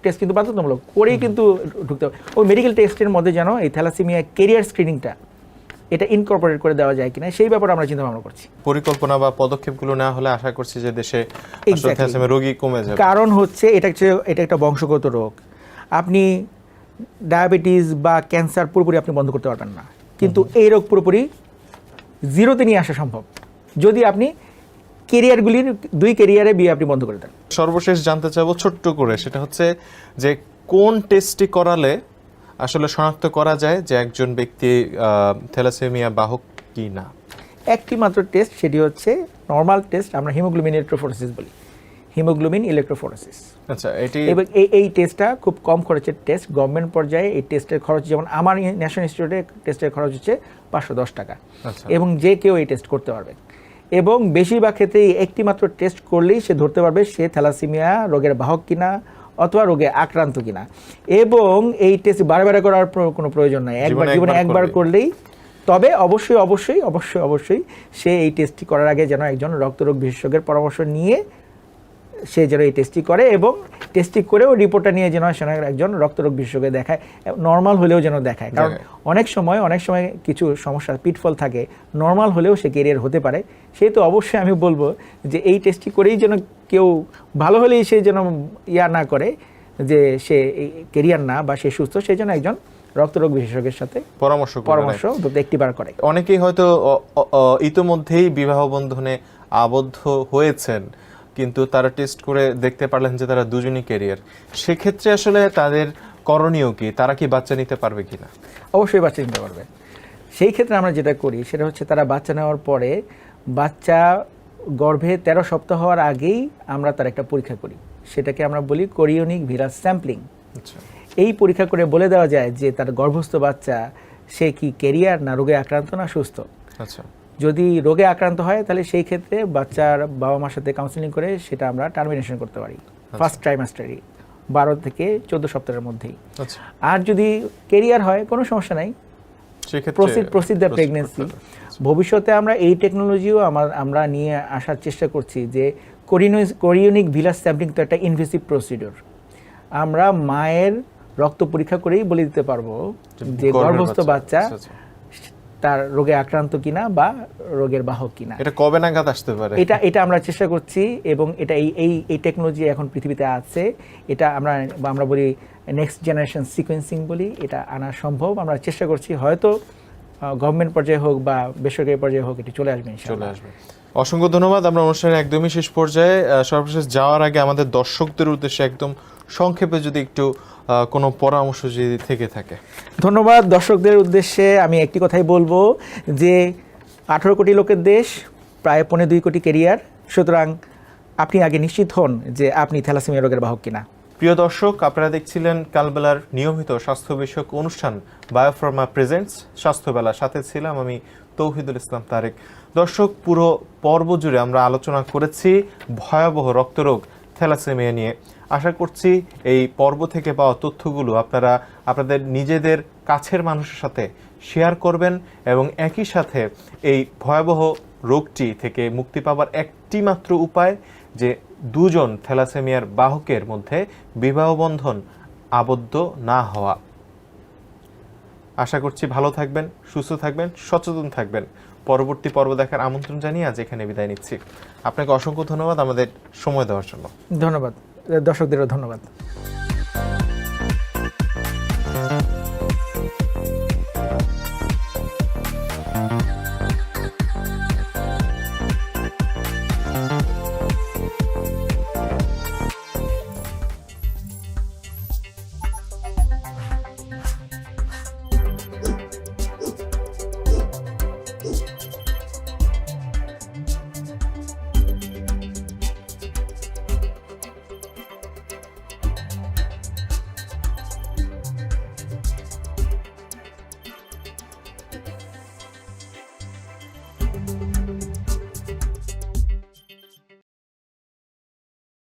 [SPEAKER 2] টেস্ট কিন্তু বাধ্যতামূলক করেই কিন্তু ঢুকতে হবে। ওই মেডিকেল টেস্টের মধ্যে যেন এই থ্যালাসেমিয়া কেরিয়ার স্ক্রিনিংটা এটা ইনকর্পোরেট করে দেওয়া যায় কিনা সেই ব্যাপারে আমরা চিন্তা ভাবনা করছি।
[SPEAKER 1] পরিকল্পনা বা পদক্ষেপগুলো না হলে আশা করছি যে দেশে থ্যালাসেমিয়া রোগী কমে যাবে।
[SPEAKER 2] কারণ হচ্ছে এটা একটা বংশগত রোগ। আপনি ডায়াবেটিস বা ক্যান্সার পুরোপুরি আপনি বন্ধ করতে পারবেন না, কিন্তু এই রোগ পুরোপুরি জিরোতে নিয়ে আসা সম্ভব যদি আপনি কেরিয়ারগুলির 2 কেরিয়ারে বিয়ে আপনি বন্ধ করে দেন।
[SPEAKER 1] সর্বশেষ জানতে চাইবো ছোট্ট করে, সেটা হচ্ছে যে কোন টেস্টটি করালে আসলে শনাক্ত করা যায় যে একজন ব্যক্তি থ্যালাসেমিয়া বাহক কি না?
[SPEAKER 2] একটি মাত্র টেস্ট, সেটি হচ্ছে নর্মাল টেস্ট, আমরা হিমোগ্লোবিন ইলেকট্রোফোরেসিস বলি, হিমোগ্লোবিন ইলেকট্রোফোরেসিস।
[SPEAKER 1] আচ্ছা, এটি
[SPEAKER 2] এবং এই টেস্টটা খুব কম খরচের টেস্ট। গভর্নমেন্ট পর্যায়ে এই টেস্টের খরচ, যেমন আমার ন্যাশনাল ইনস্টিটিউটে টেস্টের খরচ হচ্ছে 510 টাকা, এবং যে কেউ এই টেস্ট করতে পারবে। এবং বেশিরভাগ ক্ষেত্রে একটি মাত্র টেস্ট করলেই সে ধরতে পারবে সে থ্যালাসেমিয়া রোগের বাহক কিনা অথবা রোগে আক্রান্ত কিনা। এবং এই টেস্ট বারবার করার কোনো প্রয়োজন নাই, জীবনে একবার করলেই। তবে অবশ্যই অবশ্যই অবশ্যই অবশ্যই সে এই টেস্টটি করার আগে যেন একজন রক্তরোগ বিশেষজ্ঞের পরামর্শ নিয়ে সে যেন এই টেস্টটি করে, এবং টেস্টটি করেও রিপোর্টটা নিয়ে যেন একজন রক্তরোগ বিশেষজ্ঞ দেখায়, নর্মাল হলেও যেন দেখায়। কারণ অনেক সময় কিছু সমস্যা পিটফল থাকে, নর্মাল হলেও সে কেরিয়ার হতে পারে। সেই তো অবশ্যই আমি বলবো যে এই টেস্টটি করেই যেন কেউ ভালো হলেই সে যেন না করে যে সে কেরিয়ার না বা সে সুস্থ, সেই জন্য একজন রক্তরোগ বিশেষজ্ঞের সাথে পরামর্শ একটিবার করে।
[SPEAKER 1] অনেকেই হয়তো ইতোমধ্যেই বিবাহ বন্ধনে আবদ্ধ হয়েছেন, কিন্তু তারা টেস্ট করে দেখতে পারলেন যে তারা দুজনই ক্যারিয়ার। সেক্ষেত্রে আসলে তাদের করণীয় কি? তারা কি বাচ্চা নিতে পারবে কিনা?
[SPEAKER 2] অবশ্যই বাচ্চা নিতে পারবে। সেই ক্ষেত্রে আমরা যেটা করি সেটা হচ্ছে তারা বাচ্চা নেওয়ার পরে, বাচ্চা গর্ভে 13 সপ্তাহ হওয়ার আগেই আমরা তার একটা পরীক্ষা করি, সেটাকে আমরা বলি কোরিওনিক ভিরাস স্যাম্পলিং। এই পরীক্ষা করে বলে দেওয়া যায় যে তার গর্ভস্থ বাচ্চা সে কি ক্যারিয়ার না রোগে আক্রান্ত না সুস্থ।
[SPEAKER 1] আচ্ছা,
[SPEAKER 2] যদি রোগে আক্রান্ত হয় তাহলে সেই ক্ষেত্রে বাচ্চার বাবা মার সাথে কাউন্সিলিং করে সেটা আমরা টার্মিনেশন করতে পারি ফার্স্ট ট্রাইমাস্টারে 12 থেকে 14 সপ্তাহের মধ্যেই। আর যদি ক্যারিয়ার হয় কোনো সমস্যা নাই, প্রসিড দ্য প্রেগনেন্সি। ভবিষ্যতে আমরা এই টেকনোলজিও আমরা নিয়ে আসার চেষ্টা করছি যে কোরিওনিক ভিরাস স্যাম্পলিং তো একটা ইনভেসিভ প্রসিডিওর। আমরা মায়ের রক্ত পরীক্ষা করেই বলে দিতে পারবো যে গর্ভস্থ বাচ্চা তার রোগে আক্রান্ত কিনা বা রোগের বাহক কিনা।
[SPEAKER 1] এটা কবে নাগাদ আসতে পারে?
[SPEAKER 2] এটা আমরা চেষ্টা করছি, এবং এটা এই টেকনোলজি এখন পৃথিবীতে আছে। এটা আমরা বলি নেক্সট জেনারেশন সিকোয়েন্সিং বলি, এটা আনা সম্ভব। আমরা চেষ্টা করছি, হয়তো গভর্নমেন্ট পর্যায়ে হোক বা বেসরকারি পর্যায়ে হোক, এটি চলে আসবে ইনশাআল্লাহ।
[SPEAKER 1] অসংখ্য ধন্যবাদ। আমরা অনুষ্ঠানের একদমই শেষ পর্যায়ে, সর্বশেষ যাওয়ার আগে আমাদের দর্শকদের উদ্দেশ্যে একদম সংক্ষেপে যদি একটু কোনো পরামর্শ যদি থেকে থাকে।
[SPEAKER 2] ধন্যবাদ। দর্শকদের উদ্দেশ্যে আমি একটি কথাই বলবো যে 18 কোটি লোকের দেশ, প্রায় 2.25 কোটি ক্যারিয়ার, সুতরাং আপনি আগে নিশ্চিত হন যে আপনি থ্যালাসেমিয়া রোগের বাহক কিনা।
[SPEAKER 1] প্রিয় দর্শক, আপনারা দেখছিলেন কালবেলার নিয়মিত স্বাস্থ্য বিষয়ক অনুষ্ঠান বায়োফার্মা প্রেজেন্টস স্বাস্থ্যবেলা। সাথে ছিলাম আমি তৌহিদুল ইসলাম তারেক। দর্শক, পুরো পর্ব জুড়ে আমরা আলোচনা করেছি ভয়াবহ রক্তরোগ থ্যালাসেমিয়া নিয়ে। আশা করছি এই পর্ব থেকে পাওয়া তথ্যগুলো আপনারা আপনাদের নিজেদের কাছের মানুষের সাথে শেয়ার করবেন, এবং একই সাথে এই ভয়াবহ রোগটি থেকে মুক্তি পাওয়ার একটি মাত্র উপায় যে দুজন থ্যালাসেমিয়ার বাহকের মধ্যে বিবাহ বন্ধন আবদ্ধ না হওয়া। আশা করছি ভালো থাকবেন, সুস্থ থাকবেন, সচেতন থাকবেন। পরবর্তী পর্ব দেখার আমন্ত্রণ জানিয়ে আজ এখানে বিদায় নিচ্ছি। আপনাকে অসংখ্য ধন্যবাদ আমাদের সময় দেওয়ার জন্য।
[SPEAKER 2] ধন্যবাদ, দর্শকদেরও ধন্যবাদ।